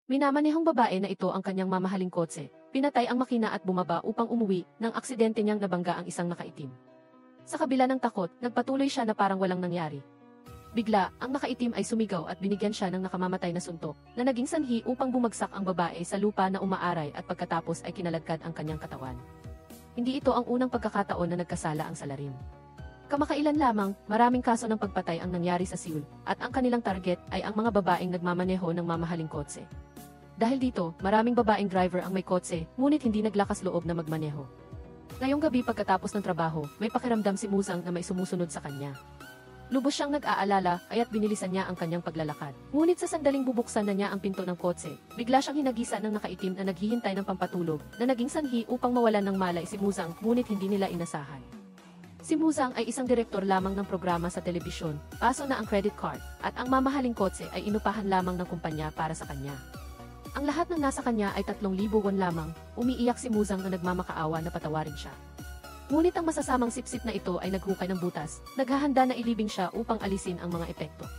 Minamanehong babae na ito ang kanyang mamahaling kotse, pinatay ang makina at bumaba upang umuwi nang aksidente niyang nabangga ang isang nakaitim. Sa kabila ng takot, nagpatuloy siya na parang walang nangyari. Bigla, ang nakaitim ay sumigaw at binigyan siya ng nakamamatay na suntok na naging sanhi upang bumagsak ang babae sa lupa na umaaray at pagkatapos ay kinaladkad ang kanyang katawan. Hindi ito ang unang pagkakataon na nagkasala ang salarin. Kamakailan lamang, maraming kaso ng pagpatay ang nangyari sa Seoul at ang kanilang target ay ang mga babaeng nagmamaneho ng mamahaling kotse. Dahil dito, maraming babaeng driver ang may kotse, ngunit hindi naglakas loob na magmaneho. Ngayong gabi pagkatapos ng trabaho, may pakiramdam si Musang na may sumusunod sa kanya. Lubos siyang nag-aalala, kaya't binilisan niya ang kanyang paglalakad. Ngunit sa sandaling bubuksan na niya ang pinto ng kotse, bigla siyang hinagisa ng nakaitim na naghihintay ng pampatulog, na naging sanhi upang mawalan ng malay si Musang, ngunit hindi nila inasahan. Si Musang ay isang direktor lamang ng programa sa telebisyon, paso na ang credit card, at ang mamahaling kotse ay inupahan lamang ng kumpanya para sa kanya. Ang lahat ng nasa kanya ay 3,000 won lamang, umiiyak si Musang na nagmamakaawa na patawarin siya. Ngunit ang masasamang sipsip na ito ay naghukay ng butas, naghahanda na ilibing siya upang alisin ang mga epekto.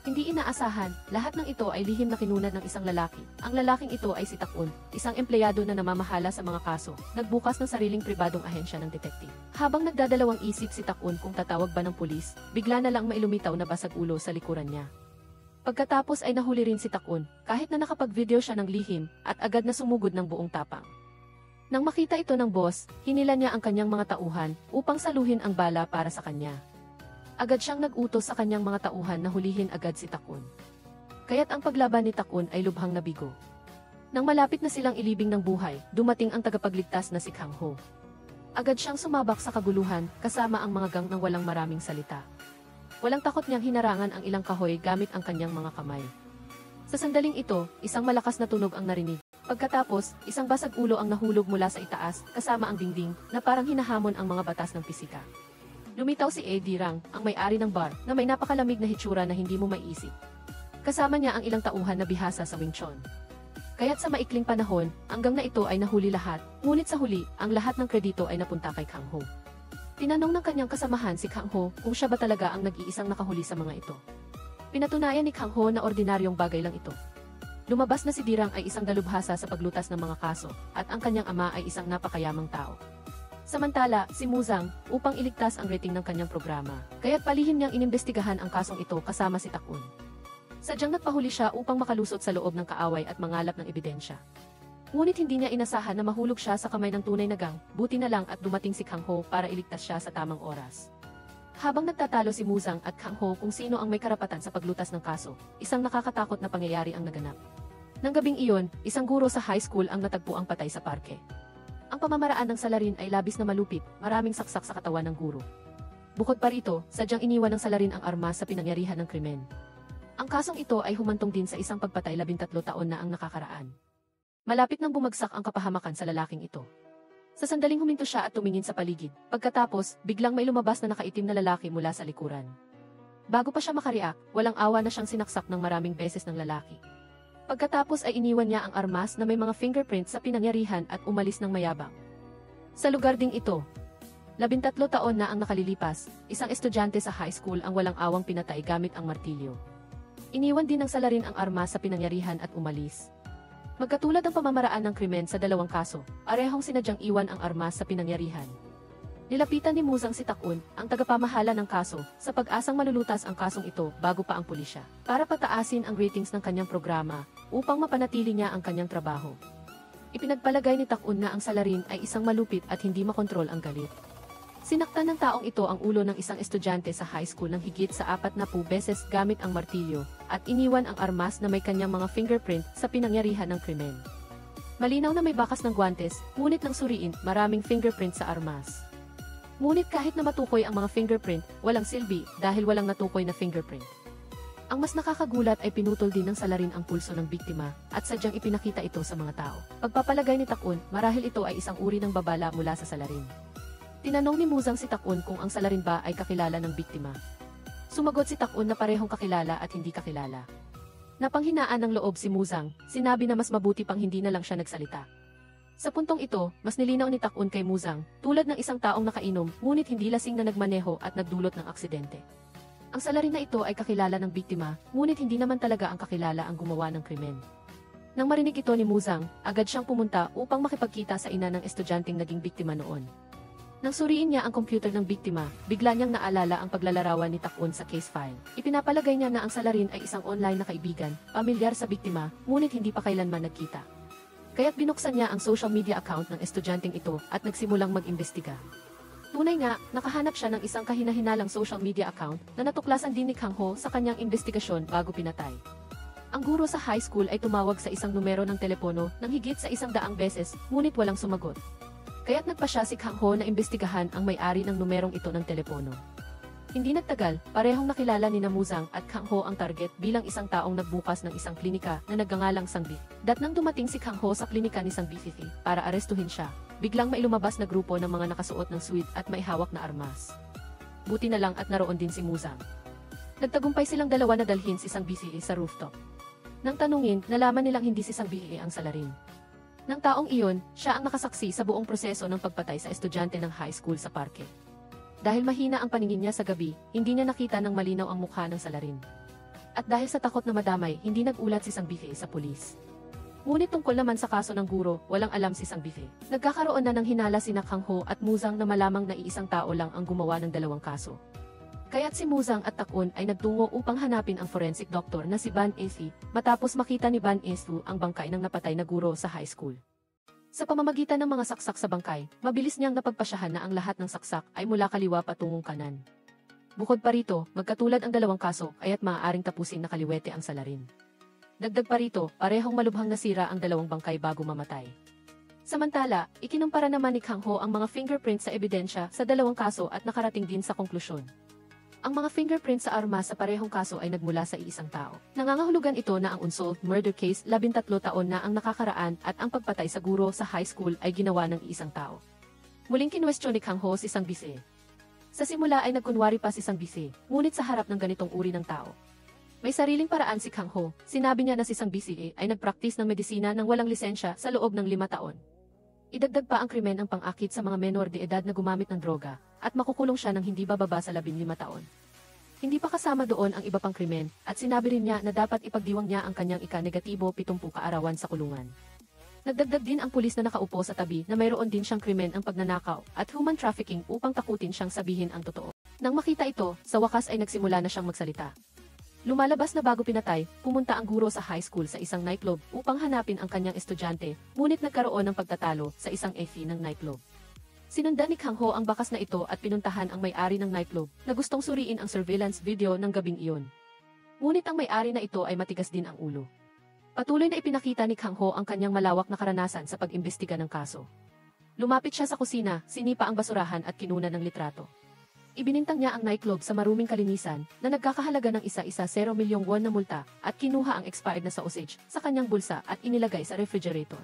Hindi inaasahan, lahat ng ito ay lihim na kinunad ng isang lalaki. Ang lalaking ito ay si Tak-un, isang empleyado na namamahala sa mga kaso, nagbukas ng sariling pribadong ahensya ng detektive. Habang nagdadalawang isip si Tak-un kung tatawag ba ng pulis, bigla na lang mailumitaw na basag ulo sa likuran niya. Pagkatapos ay nahuli rin si Tak-un, kahit na nakapag-video siya ng lihim, at agad na sumugod ng buong tapang. Nang makita ito ng boss, hinila niya ang kanyang mga tauhan, upang saluhin ang bala para sa kanya. Agad siyang nag-utos sa kanyang mga tauhan na hulihin agad si Tak-un. Kaya't ang paglaban ni Tak-un ay lubhang nabigo. Nang malapit na silang ilibing ng buhay, dumating ang tagapagligtas na si Kang-ho. Agad siyang sumabak sa kaguluhan, kasama ang mga gang ng walang maraming salita. Walang takot niyang hinarangan ang ilang kahoy gamit ang kanyang mga kamay. Sa sandaling ito, isang malakas na tunog ang narinig. Pagkatapos, isang basag ulo ang nahulog mula sa itaas, kasama ang dingding, na parang hinahamon ang mga batas ng pisika. Lumitaw si Eddie Rang, ang may-ari ng bar, na may napakalamig na hitsura na hindi mo maiisip. Kasama niya ang ilang tauhan na bihasa sa Wing Chun. Kaya't sa maikling panahon, ang gang na ito ay nahuli lahat, ngunit sa huli, ang lahat ng kredito ay napunta kay Kang-ho. Tinanong ng kanyang kasamahan si Kang-ho kung siya ba talaga ang nag-iisang nakahuli sa mga ito. Pinatunayan ni Kang-ho na ordinaryong bagay lang ito. Lumabas na si Dirang ay isang dalubhasa sa paglutas ng mga kaso, at ang kanyang ama ay isang napakayamang tao. Samantala, si Musang, upang iligtas ang rating ng kanyang programa, kaya't palihim niyang inimbestigahan ang kasong ito kasama si Tak-un. Sadyang nagpahuli siya upang makalusot sa loob ng kaaway at mangalap ng ebidensya. Ngunit hindi niya inasahan na mahulog siya sa kamay ng tunay na gang, buti na lang at dumating si Kang-ho para iligtas siya sa tamang oras. Habang nagtatalo si Musang at Kang-ho kung sino ang may karapatan sa paglutas ng kaso, isang nakakatakot na pangyayari ang naganap. Nang gabing iyon, isang guro sa high school ang natagpuang patay sa parke. Ang pamamaraan ng salarin ay labis na malupit, maraming saksak sa katawan ng guro. Bukod pa rito, sadyang iniwan ng salarin ang armas sa pinangyarihan ng krimen. Ang kasong ito ay humantong din sa isang pagpatay 13 taon na ang nakakaraan. Malapit nang bumagsak ang kapahamakan sa lalaking ito. Sa sandaling huminto siya at tumingin sa paligid, pagkatapos, biglang may lumabas na nakaitim na lalaki mula sa likuran. Bago pa siya makareact, walang awa na siyang sinaksak ng maraming beses ng lalaki. Pagkatapos ay iniwan niya ang armas na may mga fingerprints sa pinangyarihan at umalis ng mayabang. Sa lugar ding ito, 13 taon na ang nakalilipas, isang estudyante sa high school ang walang awang pinatay gamit ang martilyo. Iniwan din ng salarin ang armas sa pinangyarihan at umalis. Magkatulad ang pamamaraan ng krimen sa dalawang kaso, arehong sinadyang iwan ang armas sa pinangyarihan. Nilapitan ni Musang si Tak-un, ang tagapamahala ng kaso, sa pag-asang malulutas ang kasong ito bago pa ang pulisya, para pataasin ang ratings ng kanyang programa, upang mapanatili niya ang kanyang trabaho. Ipinagpalagay ni Tak-un na ang salarin ay isang malupit at hindi makontrol ang galit. Sinaktan ng taong ito ang ulo ng isang estudyante sa high school ng higit sa 40 beses gamit ang martilyo, at iniwan ang armas na may kanyang mga fingerprint sa pinangyarihan ng krimen. Malinaw na may bakas ng guwantes, ngunit nang suriin, maraming fingerprint sa armas. Ngunit kahit na matukoy ang mga fingerprint, walang silbi dahil walang natukoy na fingerprint. Ang mas nakakagulat ay pinutol din ng salarin ang pulso ng biktima, at sadyang ipinakita ito sa mga tao. Pagpapalagay ni Tak-un, marahil ito ay isang uri ng babala mula sa salarin. Tinanong ni Musang si Tak-un kung ang salarin ba ay kakilala ng biktima. Sumagot si Tak-un na parehong kakilala at hindi kakilala. Napanghinaan ng loob si Musang, sinabi na mas mabuti pang hindi na lang siya nagsalita. Sa puntong ito, mas nilinaw ni Tak-un kay Musang, tulad ng isang taong nakainom, ngunit hindi lasing na nagmaneho at nagdulot ng aksidente. Ang salarin na ito ay kakilala ng biktima, ngunit hindi naman talaga ang kakilala ang gumawa ng krimen. Nang marinig ito ni Muzang, agad siyang pumunta upang makipagkita sa ina ng estudyanteng naging biktima noon. Nang suriin niya ang computer ng biktima, bigla niyang naalala ang paglalarawan ni Takun sa case file. Ipinapalagay niya na ang salarin ay isang online na kaibigan, pamilyar sa biktima, ngunit hindi pa kailanman nagkita. Kaya't binuksan niya ang social media account ng estudyanteng ito at nagsimulang mag-imbestiga. Tunay nga, nakahanap siya ng isang kahinahinalang social media account na natuklasan din ni Kang Ho sa kanyang investigasyon bago pinatay. Ang guro sa high school ay tumawag sa isang numero ng telepono ng higit sa 100 beses, ngunit walang sumagot. Kaya't nagpa siya si Kang Ho na imbestigahan ang may-ari ng numerong ito ng telepono. Hindi nagtagal, parehong nakilala ni Muzang at Kang Ho ang target bilang isang taong nagbukas ng isang klinika na nagngangalang Sangbi. Nang dumating si Kang Ho sa klinika ni Sangbi para arestuhin siya, biglang may lumabas na grupo ng mga nakasuot ng suit at may hawak na armas. Buti na lang at naroon din si Muzang. Nagtagumpay silang dalawa na dalhin si Sangbi sa rooftop. Nang tanungin, nalaman nilang hindi si Sangbi ang salarin. Nang taong iyon, siya ang nakasaksi sa buong proseso ng pagpatay sa estudyante ng high school sa parke. Dahil mahina ang paningin niya sa gabi, hindi niya nakita ng malinaw ang mukha ng salarin. At dahil sa takot na madamay, hindi nagulat si Sangbi sa pulis. Ngunit tungkol naman sa kaso ng guro, walang alam si Sangbi. Nagkakaroon na ng hinala sina Kang Ho at Muzang na malamang na iisang tao lang ang gumawa ng dalawang kaso. Kaya't si Muzang at Takun ay nagtungo upang hanapin ang forensic doctor na si Ban Ethi, matapos makita ni Ban Ethi ang bangkay ng napatay na guro sa high school. Sa pamamagitan ng mga saksak sa bangkay, mabilis niyang napagpasyahan na ang lahat ng saksak ay mula kaliwa patungong kanan. Bukod pa rito, magkatulad ang dalawang kaso, kaya't maaaring tapusin na kaliwete ang salarin. Dagdag pa rito, parehong malubhang nasira ang dalawang bangkay bago mamatay. Samantala, ikinumpara naman ni Kang Ho ang mga fingerprints sa ebidensya sa dalawang kaso at nakarating din sa konklusyon. Ang mga fingerprints sa armas sa parehong kaso ay nagmula sa iisang tao. Nangangahulugan ito na ang unsolved murder case 13 taon na ang nakakaraan at ang pagpatay sa guro sa high school ay ginawa ng iisang tao. Muling kinwestiyon ni Kang Ho si Sangbi. Sa simula ay nagkunwari pa si Sangbi, ngunit sa harap ng ganitong uri ng tao, may sariling paraan si Kang Ho. Sinabi niya na si Sangbi ay nagpraktis ng medisina ng walang lisensya sa loob ng 5 taon. Idagdag pa ang krimen ang pang-akit sa mga menor de edad na gumamit ng droga, at makukulong siya ng hindi bababa sa 15 taon. Hindi pa kasama doon ang iba pang krimen, at sinabi rin niya na dapat ipagdiwang niya ang kanyang ika-negatibo 70 kaarawan sa kulungan. Nagdagdag din ang pulis na nakaupo sa tabi na mayroon din siyang krimen ang pagnanakaw at human trafficking upang takutin siyang sabihin ang totoo. Nang makita ito, sa wakas ay nagsimula na siyang magsalita. Lumalabas na bago pinatay, pumunta ang guro sa high school sa isang nightclub upang hanapin ang kanyang estudyante, ngunit nagkaroon ng pagtatalo sa isang FE ng nightclub. Sinundan ni Kang Ho ang bakas na ito at pinuntahan ang may-ari ng nightclub na gustong suriin ang surveillance video ng gabing iyon. Ngunit ang may-ari na ito ay matigas din ang ulo. Patuloy na ipinakita ni Kang Ho ang kanyang malawak na karanasan sa pag-imbestiga ng kaso. Lumapit siya sa kusina, sinipa ang basurahan at kinuna ng litrato. Ibinintang niya ang nightclub sa maruming kalinisan na nagkakahalaga ng isa-isa 0 milyong won na multa at kinuha ang expired na sausage sa kanyang bulsa at inilagay sa refrigerator.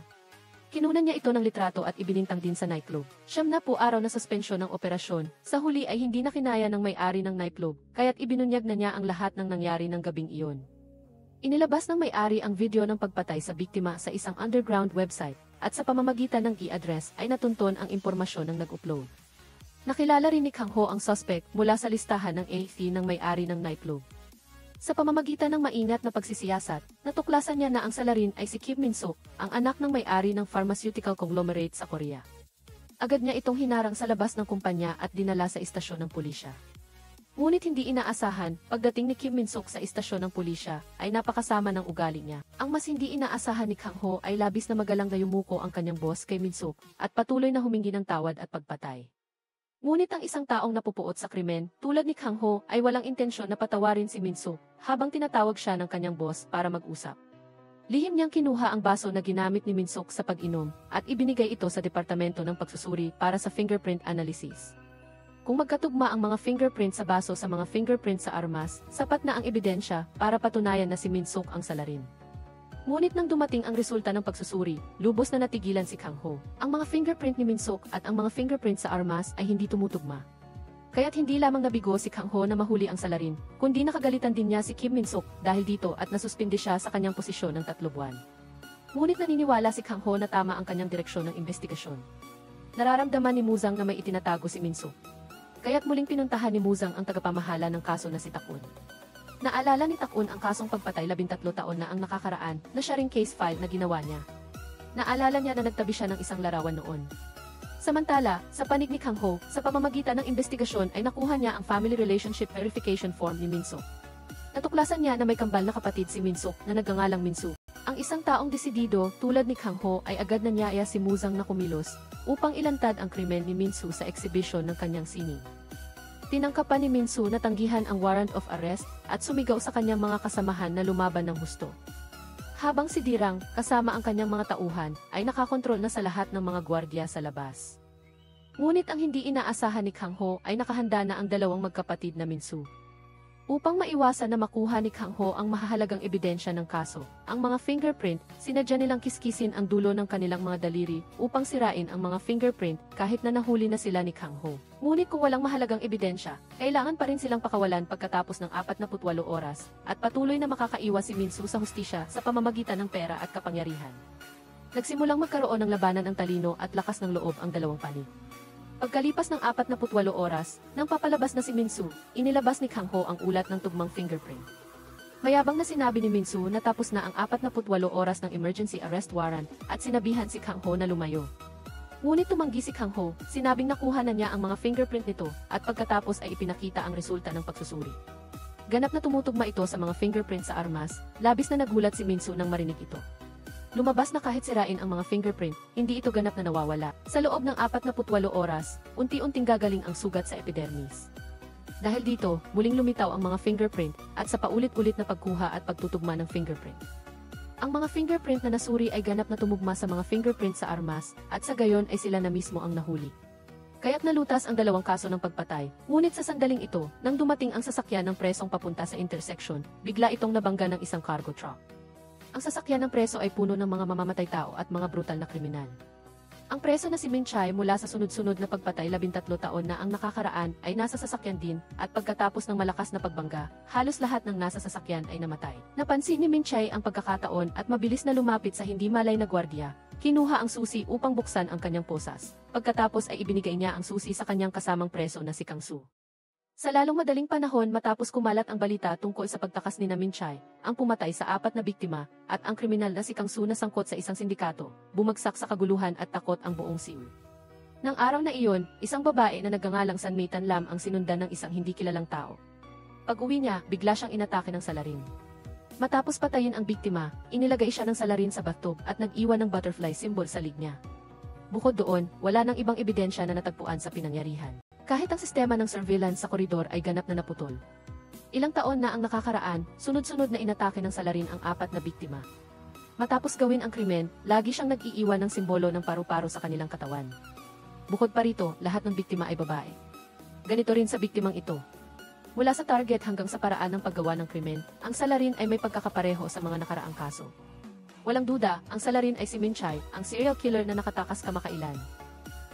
Kinunan niya ito ng litrato at ibinintang din sa nightclub. 9 araw na suspensyon ng operasyon, sa huli ay hindi na kinaya ng may-ari ng nightclub, kaya't ibinunyag na niya ang lahat ng nangyari ng gabing iyon. Inilabas ng may-ari ang video ng pagpatay sa biktima sa isang underground website, at sa pamamagitan ng e-address ay natunton ang impormasyon ng nag-upload. Nakilala rin ni Kang Ho ang suspect mula sa listahan ng AFE ng may-ari ng nightclub. Sa pamamagitan ng maingat na pagsisiyasat, natuklasan niya na ang salarin ay si Kim Min-suk, ang anak ng may-ari ng pharmaceutical conglomerate sa Korea. Agad niya itong hinarang sa labas ng kumpanya at dinala sa istasyon ng pulisya. Ngunit hindi inaasahan, pagdating ni Kim Min-suk sa istasyon ng pulisya, ay napakasama ng ugali niya. Ang mas hindi inaasahan ni Kang Ho ay labis na magalang na yumuko ang kanyang boss kay Min-suk, at patuloy na humingi ng tawad at pagpatay. Ngunit ang isang taong napupuot sa krimen, tulad ni Kang Ho, ay walang intensyon na patawarin si Min-suk, habang tinatawag siya ng kanyang boss para mag-usap. Lihim niyang kinuha ang baso na ginamit ni Min-suk sa pag-inom, at ibinigay ito sa Departamento ng Pagsusuri para sa fingerprint analysis. Kung magkatugma ang mga fingerprint sa baso sa mga fingerprint sa armas, sapat na ang ebidensya para patunayan na si Min-suk ang salarin. Ngunit nang dumating ang resulta ng pagsusuri, lubos na natigilan si Kang Ho. Ang mga fingerprint ni Min-suk at ang mga fingerprint sa armas ay hindi tumutugma. Kaya't hindi lamang nabigo si Kang Ho na mahuli ang salarin, kundi nakagalitan din niya si Kim Min-suk dahil dito at nasuspindi siya sa kanyang posisyon ng 3 buwan. Ngunit naniniwala si Kang Ho na tama ang kanyang direksyon ng investigasyon. Nararamdaman ni Muzang na may itinatago si Min-suk. Kaya't muling pinuntahan ni Muzang ang tagapamahala ng kaso na si Takun. Naalala ni Tak-un ang kasong pagpatay 13 taon na ang nakakaraan na siya ring case file na ginawa niya. Naalala niya na nagtabi siya ng isang larawan noon. Samantala, sa panig ni Kang Ho, sa pamamagitan ng investigasyon ay nakuha niya ang Family Relationship Verification Form ni Min-soo. Natuklasan niya na may kambal na kapatid si Min-soo na nagngangalang Min-soo. Ang isang taong desidido tulad ni Kang Ho ay agad na niyaya si Muzang na kumilos upang ilantad ang krimen ni Min-soo sa eksibisyon ng kanyang sining. Tinangkapan ni Min-soo na tanggihan ang warrant of arrest at sumigaw sa kanyang mga kasamahan na lumaban ng husto. Habang si Dirang, kasama ang kanyang mga tauhan, ay nakakontrol na sa lahat ng mga gwardiya sa labas. Ngunit ang hindi inaasahan ni Kang Ho ay nakahanda na ang dalawang magkapatid na Min-soo. Upang maiwasan na makuha ni Kang Ho ang mahahalagang ebidensya ng kaso, ang mga fingerprint, sinadya nilang kiskisin ang dulo ng kanilang mga daliri upang sirain ang mga fingerprint kahit na nahuli na sila ni Kang Ho. Ngunit kung walang mahalagang ebidensya, kailangan pa rin silang pakawalan pagkatapos ng 48 oras at patuloy na makakaiwas si Min-soo sa hustisya sa pamamagitan ng pera at kapangyarihan. Nagsimulang magkaroon ng labanan ang talino at lakas ng loob ang dalawang panig. Pagkalipas ng 48 oras, nang papalabas na si Min-soo, inilabas ni Kang Ho ang ulat ng tugmang fingerprint. Mayabang na sinabi ni Min-soo na tapos na ang 48 oras ng emergency arrest warrant at sinabihan si Kang Ho na lumayo. Ngunit tumanggi si Kang Ho, sinabing nakuha na niya ang mga fingerprint nito at pagkatapos ay ipinakita ang resulta ng pagsusuri. Ganap na tumutugma ito sa mga fingerprint sa armas, labis na nagulat si Min-soo nang marinig ito. Lumabas na kahit sirain ang mga fingerprint, hindi ito ganap na nawawala. Sa loob ng 48 oras, unti-unting gagaling ang sugat sa epidermis. Dahil dito, muling lumitaw ang mga fingerprint at sa paulit-ulit na pagkuha at pagtutugma ng fingerprint. Ang mga fingerprint na nasuri ay ganap na tumugma sa mga fingerprint sa armas at sa gayon ay sila na mismo ang nahuli. Kaya't nalutas ang dalawang kaso ng pagpatay, ngunit sa sandaling ito, nang dumating ang sasakyan ng presong papunta sa intersection, bigla itong nabangga ng isang cargo truck. Ang sasakyan ng preso ay puno ng mga mamamatay tao at mga brutal na kriminal. Ang preso na si Min Chai mula sa sunod-sunod na pagpatay 13 taon na ang nakakaraan ay nasa sasakyan din at pagkatapos ng malakas na pagbangga, halos lahat ng nasa sasakyan ay namatay. Napansin ni Min Chai ang pagkakataon at mabilis na lumapit sa hindi malay na gwardiya. Kinuha ang susi upang buksan ang kanyang posas. Pagkatapos ay ibinigay niya ang susi sa kanyang kasamang preso na si Kang Soo. Sa lalong madaling panahon matapos kumalat ang balita tungkol sa pagtakas ni Min Chai, ang pumatay sa 4 na biktima, at ang kriminal na si Kang Soo na sangkot sa isang sindikato, bumagsak sa kaguluhan at takot ang buong Seoul. Nang araw na iyon, isang babae na nagngangalang San Mei Tan Lam ang sinundan ng isang hindi kilalang tao. Pag-uwi niya, bigla siyang inatake ng salarin. Matapos patayin ang biktima, inilagay siya ng salarin sa bathtub at nag-iwan ng butterfly symbol sa lig niya. Bukod doon, wala nang ibang ebidensya na natagpuan sa pinangyarihan. Kahit ang sistema ng surveillance sa koridor ay ganap na naputol. Ilang taon na ang nakakaraan, sunod-sunod na inatake ng salarin ang 4 na biktima. Matapos gawin ang krimen, lagi siyang nag-iiwan ng simbolo ng paru-paro sa kanilang katawan. Bukod pa rito, lahat ng biktima ay babae. Ganito rin sa biktimang ito. Mula sa target hanggang sa paraan ng paggawa ng krimen, ang salarin ay may pagkakapareho sa mga nakaraang kaso. Walang duda, ang salarin ay si Min Chai, ang serial killer na nakatakas kamakailan.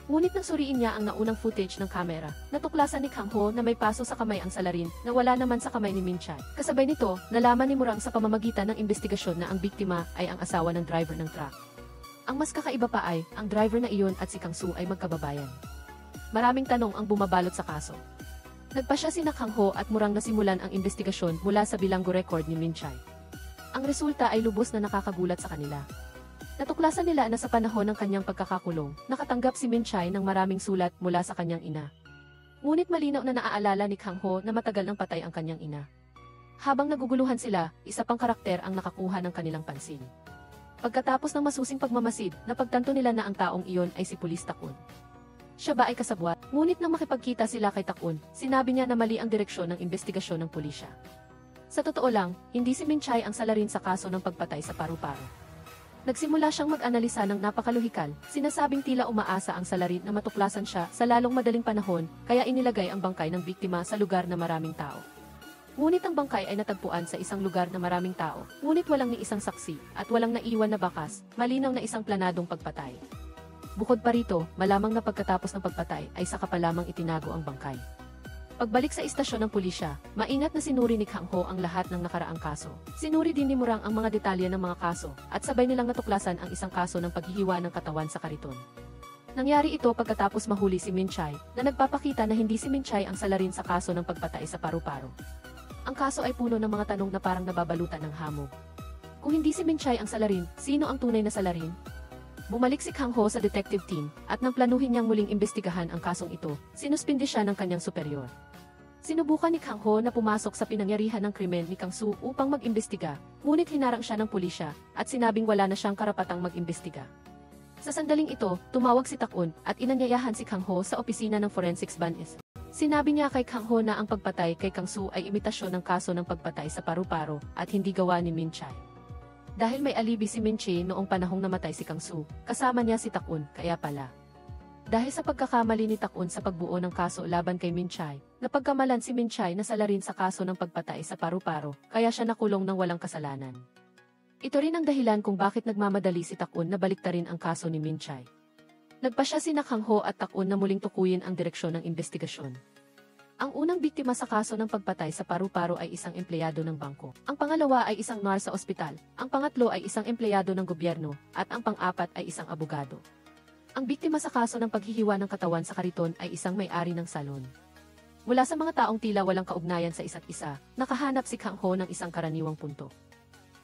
Ngunit nang suriin niya ang naunang footage ng kamera, natuklasan ni Kang Ho na may paso sa kamay ang salarin na wala naman sa kamay ni Min Chai. Kasabay nito, nalaman ni Murang sa pamamagitan ng investigasyon na ang biktima ay ang asawa ng driver ng truck. Ang mas kakaiba pa ay, ang driver na iyon at si Kang Soo ay magkababayan. Maraming tanong ang bumabalot sa kaso. Nagpasya sina Kang Ho at Murang na simulan ang investigasyon mula sa bilanggo record ni Min Chai. Ang resulta ay lubos na nakakagulat sa kanila. Natuklasan nila na sa panahon ng kanyang pagkakakulong, nakatanggap si Min Chai ng maraming sulat mula sa kanyang ina. Ngunit malinaw na naaalala ni Kang Ho na matagal nang patay ang kanyang ina. Habang naguguluhan sila, isa pang karakter ang nakakuha ng kanilang pansin. Pagkatapos ng masusing pagmamasid, napagtanto nila na ang taong iyon ay si Pulis Tak-un. Siya ba ay kasabwat? Ngunit nang makipagkita sila kay Tak-un, sinabi niya na mali ang direksyon ng investigasyon ng pulisya. Sa totoo lang, hindi si Min Chai ang salarin sa kaso ng pagpatay sa paru-paro. Nagsimula siyang mag-analisa ng napakalohikal, sinasabing tila umaasa ang salarin na matuklasan siya sa lalong madaling panahon, kaya inilagay ang bangkay ng biktima sa lugar na maraming tao. Ngunit ang bangkay ay natagpuan sa isang lugar na maraming tao, ngunit walang ni isang saksi, at walang naiwan na bakas, malinaw na isang planadong pagpatay. Bukod pa rito, malamang na pagkatapos ng pagpatay ay saka pa lamang itinago ang bangkay. Pagbalik sa istasyon ng pulisya, maingat na sinuri ni Kang Ho ang lahat ng nakaraang kaso. Sinuri din ni Murang ang mga detalye ng mga kaso, at sabay nilang natuklasan ang isang kaso ng paghihiwa ng katawan sa kariton. Nangyari ito pagkatapos mahuli si Min Chai, na nagpapakita na hindi si Min Chai ang salarin sa kaso ng pagpatay sa paru-paro. Ang kaso ay puno ng mga tanong na parang nababalutan ng hamog. Kung hindi si Min-chae ang salarin, sino ang tunay na salarin? Bumalik si Kang Ho sa detective team, at nang planuhin niyang muling imbestigahan ang kasong ito, sinuspindi siya ng kanyang superior. Sinubukan ni Kang Ho na pumasok sa pinangyarihan ng krimen ni Kang Soo upang mag-imbestiga, ngunit hinarang siya ng pulisya, at sinabing wala na siyang karapatang mag-imbestiga. Sa sandaling ito, tumawag si Tak-un, at inanyayahan si Kang Ho sa opisina ng Forensics Ban-is. Sinabi niya kay Kang Ho na ang pagpatay kay Kang Soo ay imitasyon ng kaso ng pagpatay sa paru-paro, at hindi gawa ni Min-chae. Dahil may alibi si Min-chae noong panahong namatay si Kang Soo, kasama niya si Tak-un, kaya pala. Dahil sa pagkakamali ni Tak-un sa pagbuo ng kaso laban kay Min-chae, napagkamalan si Min-chae na salarin sa kaso ng pagpatay sa paru-paro, kaya siya nakulong ng walang kasalanan. Ito rin ang dahilan kung bakit nagmamadali si Tak-un na baliktarin ang kaso ni Min-chae. Nagpasya sina Kang Ho at Tak-un na muling tukuyin ang direksyon ng investigasyon. Ang unang biktima sa kaso ng pagpatay sa paru-paro ay isang empleyado ng bangko. Ang pangalawa ay isang nurse sa ospital. Ang pangatlo ay isang empleyado ng gobyerno. At ang pang-apat ay isang abogado. Ang biktima sa kaso ng paghihiwa ng katawan sa kariton ay isang may-ari ng salon. Mula sa mga taong tila walang kaugnayan sa isa't isa, nakahanap si Kang Ho ng isang karaniwang punto.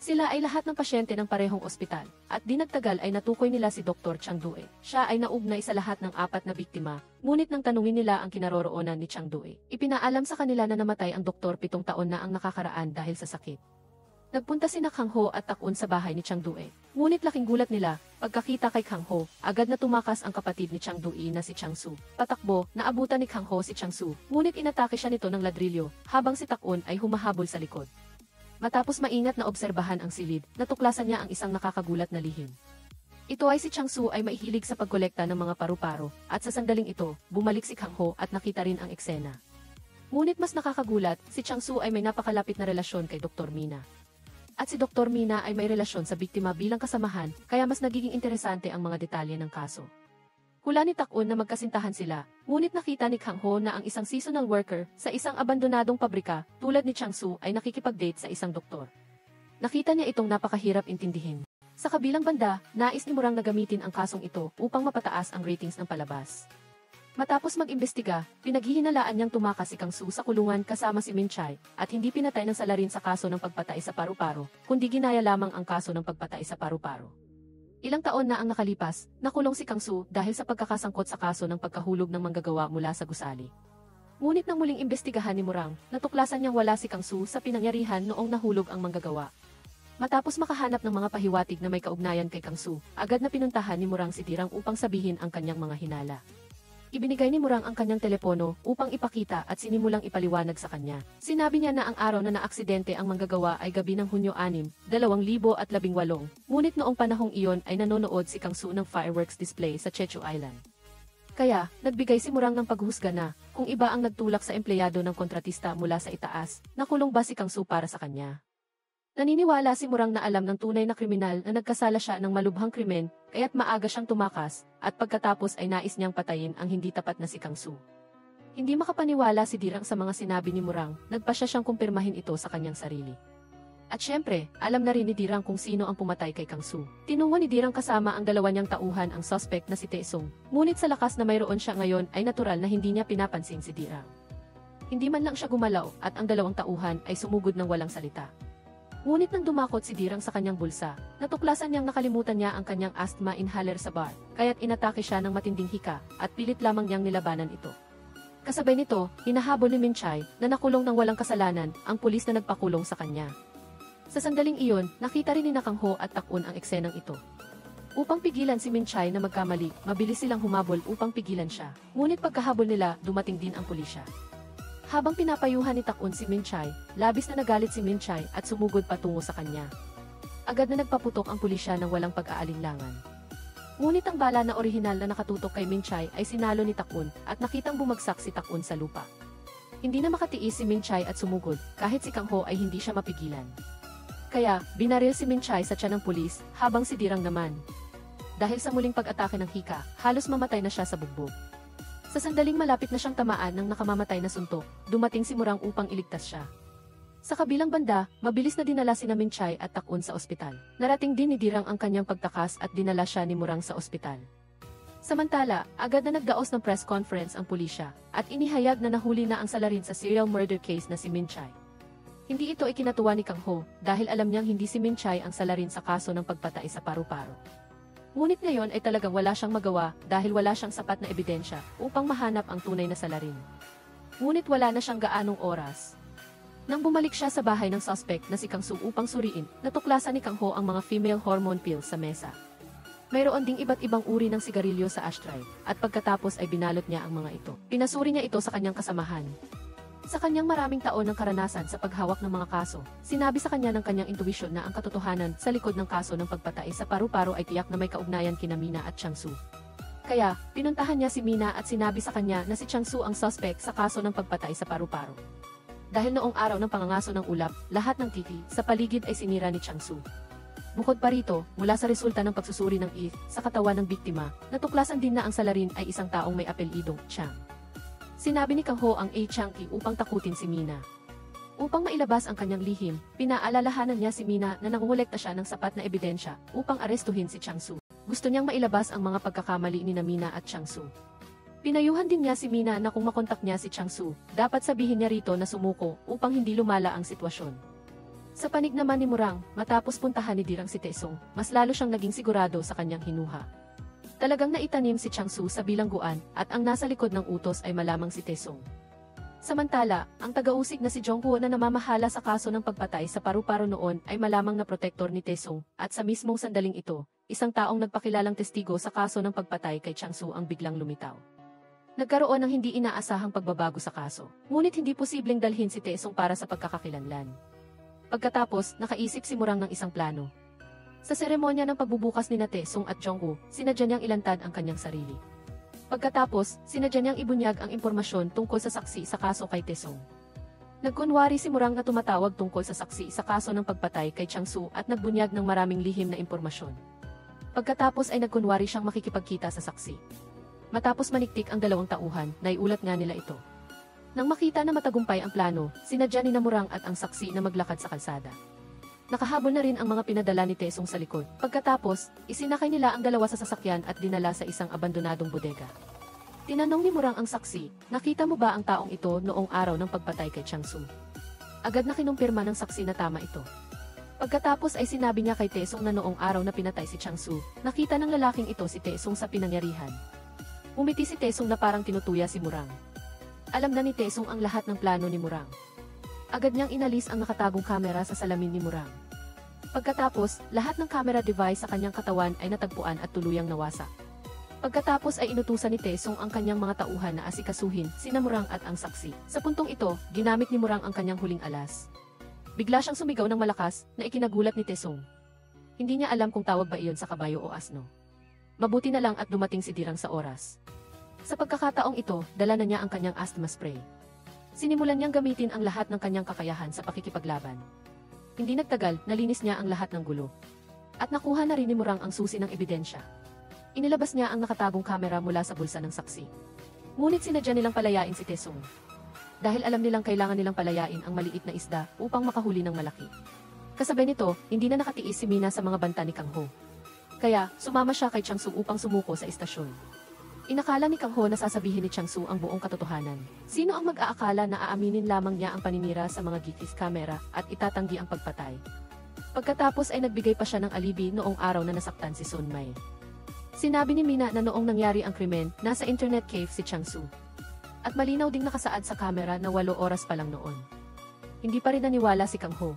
Sila ay lahat ng pasyente ng parehong ospital, at di nagtagal ay natukoy nila si Dr. Chang Due. Siya ay naugnay sa lahat ng apat na biktima, ngunit nang tanungin nila ang kinaroroonan ni Chang Due, ipinaalam sa kanila na namatay ang doktor 7 taon na ang nakakaraan dahil sa sakit. Nagpunta sina Kang Ho at Tak-un sa bahay ni Chang Due, ngunit laking gulat nila, pagkakita kay Kang Ho, agad na tumakas ang kapatid ni Chang Due na si Chang Soo. Patakbo, naabutan ni Kang Ho si Chang Soo, ngunit inatake siya nito ng ladrilyo, habang si Tak-un ay humahabol sa likod. Matapos maingat na obserbahan ang silid, natuklasan niya ang isang nakakagulat na lihim. Ito ay si Chang Soo ay maihilig sa pagkolekta ng mga paru-paro, at sa sandaling ito, bumalik si Kang Ho at nakita rin ang eksena. Ngunit mas nakakagulat, si Chang Soo ay may napakalapit na relasyon kay Dr. Mina. At si Dr. Mina ay may relasyon sa biktima bilang kasamahan, kaya mas nagiging interesante ang mga detalye ng kaso. Hula ni Tak-un na magkasintahan sila, ngunit nakita ni Kang Ho na ang isang seasonal worker sa isang abandonadong pabrika tulad ni Chang Soo ay nakikipag-date sa isang doktor. Nakita niya itong napakahirap intindihin. Sa kabilang banda, nais ni Murang na gamitin ang kasong ito upang mapataas ang ratings ng palabas. Matapos mag-imbestiga, pinaghihinalaan niyang tumakas si Kang Soo sa kulungan kasama si Min-chae at hindi pinatay ng salarin sa kaso ng pagpatay sa paru-paro, kundi ginaya lamang ang kaso ng pagpatay sa paru-paro. Ilang taon na ang nakalipas, nakulong si Kang Soo dahil sa pagkakasangkot sa kaso ng pagkahulog ng manggagawa mula sa gusali. Ngunit nang muling imbestigahan ni Murang, natuklasan niyang wala si Kang Soo sa pinangyarihan noong nahulog ang manggagawa. Matapos makahanap ng mga pahiwatig na may kaugnayan kay Kang Soo, agad na pinuntahan ni Murang si Dirang upang sabihin ang kanyang mga hinala. Ibinigay ni Murang ang kanyang telepono upang ipakita at sinimulang ipaliwanag sa kanya. Sinabi niya na ang araw na naaksidente ang manggagawa ay gabi ng Hunyo 6, 2018, ngunit noong panahong iyon ay nanonood si Kang Soo ng fireworks display sa Jeju Island. Kaya, nagbigay si Murang ng paghusga na, kung iba ang nagtulak sa empleyado ng kontratista mula sa itaas, nakulong ba si Kang Soo para sa kanya? Naniniwala si Murang na alam ng tunay na kriminal na nagkasala siya ng malubhang krimen, kaya't maaga siyang tumakas, at pagkatapos ay nais niyang patayin ang hindi tapat na si Kang Soo. Hindi makapaniwala si Dirang sa mga sinabi ni Murang, nagpasya siyang kumpirmahin ito sa kanyang sarili. At syempre, alam na rin ni Dirang kung sino ang pumatay kay Kang Soo. Tinungo ni Dirang kasama ang dalawa niyang tauhan ang suspect na si Taesung, ngunit sa lakas na mayroon siya ngayon ay natural na hindi niya pinapansin si Dirang. Hindi man lang siya gumalaw at ang dalawang tauhan ay sumugod ng walang salita. Ngunit nang dumakot si Dirang sa kanyang bulsa, natuklasan niyang nakalimutan niya ang kanyang asthma inhaler sa bar, kaya't inatake siya ng matinding hika, at pilit lamang niyang nilabanan ito. Kasabay nito, hinahabol ni Min-chae, na nakulong ng walang kasalanan, ang pulis na nagpakulong sa kanya. Sa sandaling iyon, nakita rin ni Kang Ho at Tak-un ang eksenang ito. Upang pigilan si Min-chae na magkamali, mabilis silang humabol upang pigilan siya. Ngunit pagkahabol nila, dumating din ang pulisya. Habang pinapayuhan ni Tak-un si Min-chae, labis na nagalit si Min-chae at sumugod patungo sa kanya. Agad na nagpaputok ang pulisya ng walang pag-aalinlangan. Ngunit ang bala na orihinal na nakatutok kay Min-chae ay sinalo ni Tak-un at nakitang bumagsak si Tak-un sa lupa. Hindi na makatiis si Min-chae at sumugod, kahit si Kang Ho ay hindi siya mapigilan. Kaya, binaril si Min-chae sa tiyan ng pulis, habang si Dirang naman. Dahil sa muling pag-atake ng hika, halos mamatay na siya sa bugbog. Sa sandaling malapit na siyang tamaan ng nakamamatay na suntok, dumating si Murang upang iligtas siya. Sa kabilang banda, mabilis na dinala si Min-chae at Tak-un sa ospital. Narating din ni Dirang ang kanyang pagtakas at dinala siya ni Murang sa ospital. Samantala, agad na nagdaos ng press conference ang pulisya, at inihayag na nahuli na ang salarin sa serial murder case na si Min-chae. Hindi ito ikinatuwa ni Kang Ho dahil alam niyang hindi si Min Chai ang salarin sa kaso ng pagpatay sa paru-paro. Ngunit ngayon ay talagang wala siyang magawa dahil wala siyang sapat na ebidensya upang mahanap ang tunay na salarin. Ngunit wala na siyang gaanong oras. Nang bumalik siya sa bahay ng suspect na si Kang Soo upang suriin, natuklasan ni Kang Ho ang mga female hormone pills sa mesa. Mayroon ding iba't ibang uri ng sigarilyo sa ashtray, at pagkatapos ay binalot niya ang mga ito. Pinasuri niya ito sa kanyang kasamahan. Sa kanyang maraming taon ng karanasan sa paghawak ng mga kaso, sinabi sa kanya ng kanyang intuwisyon na ang katotohanan sa likod ng kaso ng pagpatay sa paru-paro ay tiyak na may kaugnayan kina Mina at Chang Soo. Kaya, pinuntahan niya si Mina at sinabi sa kanya na si Chang Soo ang suspect sa kaso ng pagpatay sa paru-paro. Dahil noong araw ng pangangaso ng ulap, lahat ng TV sa paligid ay sinira ni Chang Soo. Bukod pa rito, mula sa resulta ng pagsusuri ng ETH sa katawan ng biktima, natuklasan din na ang salarin ay isang taong may apelyidong Chang. Sinabi ni Kang Ho ang A. Chang-ki upang takutin si Mina. Upang mailabas ang kanyang lihim, pinaalalahanan niya si Mina na nangungulekta siya ng sapat na ebidensya upang arestuhin si Chang Soo. Gusto niyang mailabas ang mga pagkakamali ni Mina at Chang Soo. Pinayuhan din niya si Mina na kung makontak niya si Chang Soo, dapat sabihin niya rito na sumuko upang hindi lumala ang sitwasyon. Sa panig naman ni Murang, matapos puntahan ni Dirang si Taesung, mas lalo siyang naging sigurado sa kanyang hinuha. Talagang naitanim si Chang Soo sa bilangguan at ang nasa likod ng utos ay malamang si Taesung. Samantala, ang taga-usig na si Jongho na namamahala sa kaso ng pagpatay sa paru-paro noon ay malamang na protektor ni Taesung, at sa mismong sandaling ito, isang taong nagpakilalang testigo sa kaso ng pagpatay kay Chang Soo ang biglang lumitaw. Nagkaroon ng hindi inaasahang pagbabago sa kaso, ngunit hindi posibleng dalhin si Taesung para sa pagkakakilanlan. Pagkatapos, nakaisip si Murang ng isang plano. Sa seremonya ng pagbubukas ni Taesung at Jongho, sinadya niyang ilantad ang kanyang sarili. Pagkatapos, sinadya niyang ibunyag ang impormasyon tungkol sa saksi sa kaso kay Taesung. Nagkunwari si Murang na tumatawag tungkol sa saksi sa kaso ng pagpatay kay Chang Soo at nagbunyag ng maraming lihim na impormasyon. Pagkatapos ay nagkunwari siyang makikipagkita sa saksi. Matapos maniktik ang dalawang tauhan, naiulat nga nila ito. Nang makita na matagumpay ang plano, sinadya ni Murang at ang saksi na maglakad sa kalsada. Nakahabol na rin ang mga pinadala ni Taesung sa likod. Pagkatapos, isinakay nila ang dalawa sa sasakyan at dinala sa isang abandonadong bodega. Tinanong ni Murang ang saksi, nakita mo ba ang taong ito noong araw ng pagpatay kay Chang Soo? Agad na kinumpirma ng saksi na tama ito. Pagkatapos ay sinabi niya kay Taesung na noong araw na pinatay si Chang Soo, nakita ng lalaking ito si Taesung sa pinangyarihan. Umiti si Taesung na parang tinutuya si Murang. Alam na ni Taesung ang lahat ng plano ni Murang. Agad niyang inalis ang nakatagong kamera sa salamin ni Murang. Pagkatapos, lahat ng camera device sa kanyang katawan ay natagpuan at tuluyang nawasak. Pagkatapos ay inutusan ni Taesung ang kanyang mga tauhan na asikasuhin, sina Murang at ang saksi. Sa puntong ito, ginamit ni Murang ang kanyang huling alas. Bigla siyang sumigaw ng malakas na ikinagulat ni Taesung. Hindi niya alam kung tawag ba iyon sa kabayo o asno. Mabuti na lang at dumating si Dirang sa oras. Sa pagkakataong ito, dala na niya ang kanyang asthma spray. Sinimulan niyang gamitin ang lahat ng kanyang kakayahan sa pakikipaglaban. Hindi nagtagal, nalinis niya ang lahat ng gulo. At nakuha na rin ni Murang ang susi ng ebidensya. Inilabas niya ang nakatagong kamera mula sa bulsa ng saksi. Ngunit sinadya nilang palayain si Taesung. Dahil alam nilang kailangan nilang palayain ang maliit na isda upang makahuli ng malaki. Kasabay nito, hindi na nakatiis si Mina sa mga banta ni Kang Ho. Kaya, sumama siya kay Chang Soo upang sumuko sa istasyon. Inakala ni Kang Ho na sasabihin ni Chang Soo ang buong katotohanan. Sino ang mag-aakala na aaminin lamang niya ang paninira sa mga gikis camera at itatanggi ang pagpatay? Pagkatapos ay nagbigay pa siya ng alibi noong araw na nasaktan si Sun Mai. Sinabi ni Mina na noong nangyari ang krimen, nasa internet cave si Chang Soo. At malinaw ding nakasaad sa camera na 8 oras pa lang noon. Hindi pa rin naniwala si Kang Ho.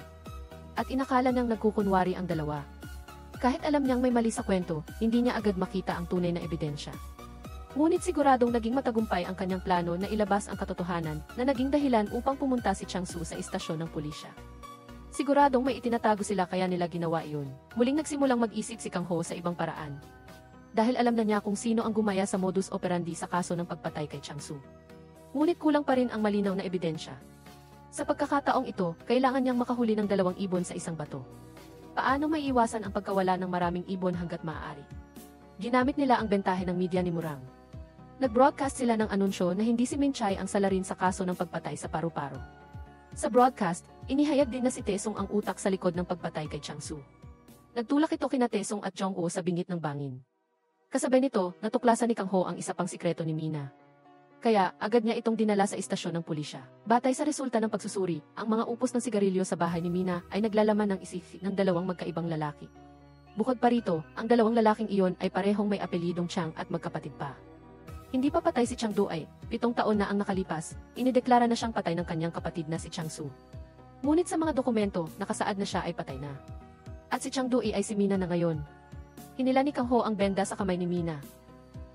At inakala niyang nagkukunwari ang dalawa. Kahit alam niyang may mali sa kwento, hindi niya agad makita ang tunay na ebidensya. Ngunit siguradong naging matagumpay ang kanyang plano na ilabas ang katotohanan na naging dahilan upang pumunta si Chang Soo sa istasyon ng pulisya. Siguradong may itinatago sila kaya nila ginawa iyon. Muling nagsimulang mag-isip si Kang Ho sa ibang paraan. Dahil alam na niya kung sino ang gumaya sa modus operandi sa kaso ng pagpatay kay Chang Soo. Ngunit kulang pa rin ang malinaw na ebidensya. Sa pagkakataong ito, kailangan niyang makahuli ng 2 ibon sa isang bato. Paano may iwasan ang pagkawala ng maraming ibon hanggat maaari? Ginamit nila ang bentahe ng media ni Murang. Nag-broadcast sila ng anunsyo na hindi si Min Chai ang salarin sa kaso ng pagpatay sa paru-paro. Sa broadcast, inihayag din na si Taesung ang utak sa likod ng pagpatay kay Chang Soo. Nagtulak ito kina Taesung at Jongho sa bingit ng bangin. Kasabay nito, natuklasan ni Kang Ho ang isa pang sikreto ni Mina. Kaya, agad niya itong dinala sa istasyon ng pulisya. Batay sa resulta ng pagsusuri, ang mga upos ng sigarilyo sa bahay ni Mina ay naglalaman ng isip ng dalawang magkaibang lalaki. Bukod pa rito, ang dalawang lalaking iyon ay parehong may apelyidong Chang at magkapatid pa. Hindi pa patay si Chang Duay, 7 taon na ang nakalipas, inideklara na siyang patay ng kanyang kapatid na si Chang Su. Ngunit sa mga dokumento, nakasaad na siya ay patay na. At si Chang Duay ay si Mina na ngayon. Hinila ni Kang Ho ang benda sa kamay ni Mina.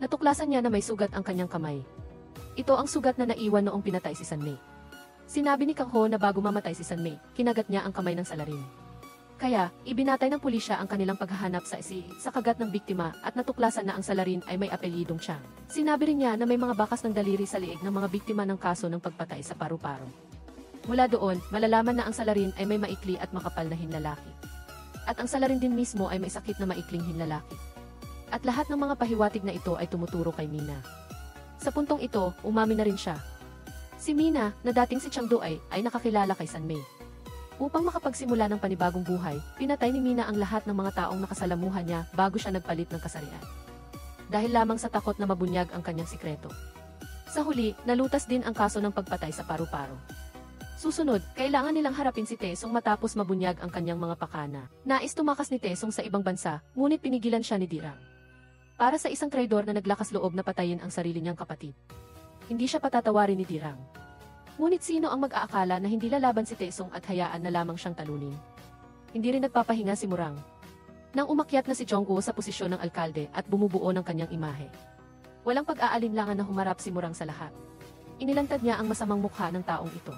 Natuklasan niya na may sugat ang kanyang kamay. Ito ang sugat na naiwan noong pinatay si San Mei. Sinabi ni Kang Ho na bago mamatay si San Mei, kinagat niya ang kamay ng salarin. Kaya, ibinatay ng pulisya ang kanilang paghahanap sa kagat ng biktima at natuklasan na ang salarin ay may apelyidong Chang. Sinabi rin niya na may mga bakas ng daliri sa liig ng mga biktima ng kaso ng pagpatay sa paru-paro. Mula doon, malalaman na ang salarin ay may maikli at makapal na hinlalaki. At ang salarin din mismo ay may sakit na maikling hinlalaki. At lahat ng mga pahiwatig na ito ay tumuturo kay Mina. Sa puntong ito, umamin na rin siya. Si Mina, na dating si Chang Duay, ay nakakilala kay San Mei. Upang makapagsimula ng panibagong buhay, pinatay ni Mina ang lahat ng mga taong nakasalamuhan niya bago siya nagpalit ng kasarian. Dahil lamang sa takot na mabunyag ang kanyang sikreto. Sa huli, nalutas din ang kaso ng pagpatay sa paru-paro. Susunod, kailangan nilang harapin si Taesung matapos mabunyag ang kanyang mga pakana. Nais tumakas ni Taesung sa ibang bansa, ngunit pinigilan siya ni Dirang. Para sa isang traidor na naglakas loob na patayin ang sarili niyang kapatid. Hindi siya patatawarin ni Dirang. Ngunit sino ang mag-aakala na hindi lalaban si Taesung at hayaan na lamang siyang talunin? Hindi rin nagpapahinga si Murang. Nang umakyat na si Jongguo sa posisyon ng alkalde at bumubuo ng kanyang imahe. Walang pag-aalinlangan na humarap si Murang sa lahat. Inilantad niya ang masamang mukha ng taong ito.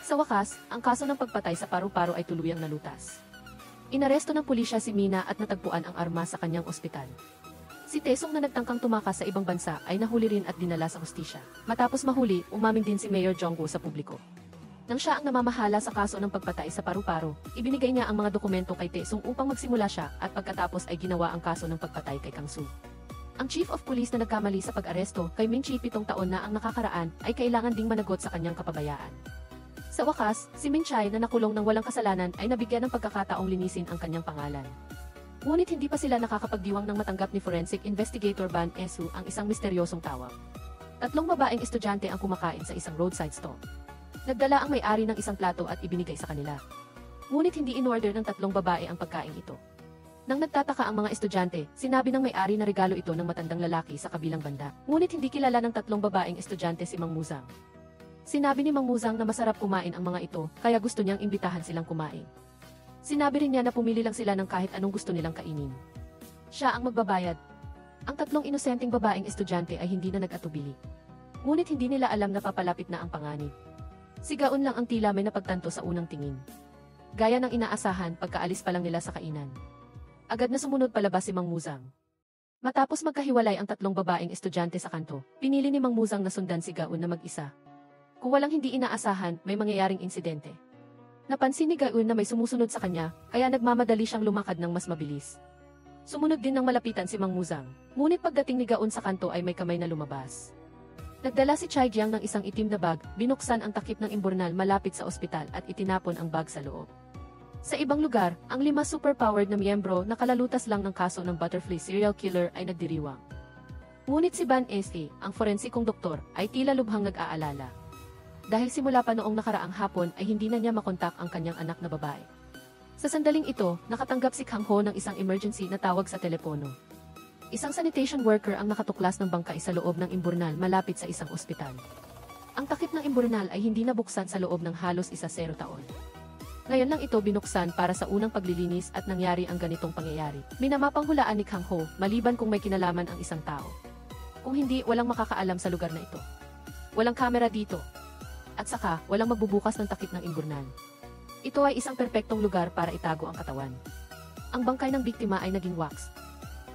Sa wakas, ang kaso ng pagpatay sa paru-paro ay tuluyang nalutas. Inaresto ng pulisya si Mina at natagpuan ang arma sa kanyang ospital. Si Taesung na nagtangkang tumakas sa ibang bansa ay nahuli rin at dinala sa hustisya. Matapos mahuli, umamin din si Mayor Jongguo sa publiko. Nang siya ang namamahala sa kaso ng pagpatay sa paru-paro, ibinigay niya ang mga dokumento kay Taesung upang magsimula siya at pagkatapos ay ginawa ang kaso ng pagpatay kay Kang Su. Ang Chief of Police na nagkamali sa pag-aresto kay Min Chi 7 taon na ang nakakaraan ay kailangan ding managot sa kanyang kapabayaan. Sa wakas, si Min Chai na nakulong ng walang kasalanan ay nabigyan ng pagkakataong linisin ang kanyang pangalan. Ngunit hindi pa sila nakakapagdiwang ng matanggap ni Forensic Investigator Ban Esu ang isang misteryosong tawag. 3 babaeng estudyante ang kumakain sa isang roadside stall. Nagdala ang may-ari ng isang plato at ibinigay sa kanila. Ngunit hindi in-order ng 3 babae ang pagkain ito. Nang nagtataka ang mga estudyante, sinabi ng may-ari na regalo ito ng matandang lalaki sa kabilang banda. Ngunit hindi kilala ng 3 babaeng estudyante si Mang Muzang. Sinabi ni Mang Muzang na masarap kumain ang mga ito, kaya gusto niyang imbitahan silang kumain. Sinabi rin niya na pumili lang sila ng kahit anong gusto nilang kainin. Siya ang magbabayad. Ang 3 inosenteng babaeng estudyante ay hindi na nag-atubili. Ngunit hindi nila alam na papalapit na ang panganib. Sigaon lang ang tila may napagtanto sa unang tingin. Gaya ng inaasahan pagkaalis pa lang nila sa kainan. Agad na sumunod palabas si Mang Muzang. Matapos magkahiwalay ang 3 babaeng estudyante sa kanto, pinili ni Mang Muzang na sundan si Gaon na mag-isa. Kung walang hindi inaasahan, may mangyayaring insidente. Napansin ni Gaon na may sumusunod sa kanya, kaya nagmamadali siyang lumakad ng mas mabilis. Sumunod din ng malapitan si Mang Muzang, ngunit pagdating ni Gaon sa kanto ay may kamay na lumabas. Nagdala si Chai Jiang ng isang itim na bag, binuksan ang takip ng imburnal malapit sa ospital at itinapon ang bag sa loob. Sa ibang lugar, ang 5 superpowered na miyembro na kalulutas lang ng kaso ng butterfly serial killer ay nagdiriwang. Ngunit si Ban S.A., ang forensikong doktor, ay tila lubhang nag-aalala. Dahil simula pa noong nakaraang hapon ay hindi na niya makontak ang kanyang anak na babae. Sa sandaling ito, nakatanggap si Kang Ho ng isang emergency na tawag sa telepono. Isang sanitation worker ang nakatuklas ng bangkay sa loob ng imburnal malapit sa isang ospital. Ang takip ng imburnal ay hindi nabuksan sa loob ng halos 10 taon. Ngayon lang ito binuksan para sa unang paglilinis at nangyari ang ganitong pangyayari. Minamapanghulaan ni Kang Ho, maliban kung may kinalaman ang isang tao. Kung hindi, walang makakaalam sa lugar na ito. Walang kamera dito. At saka, walang magbubukas ng takip ng imburnal. Ito ay isang perpektong lugar para itago ang katawan. Ang bangkay ng biktima ay naging wax.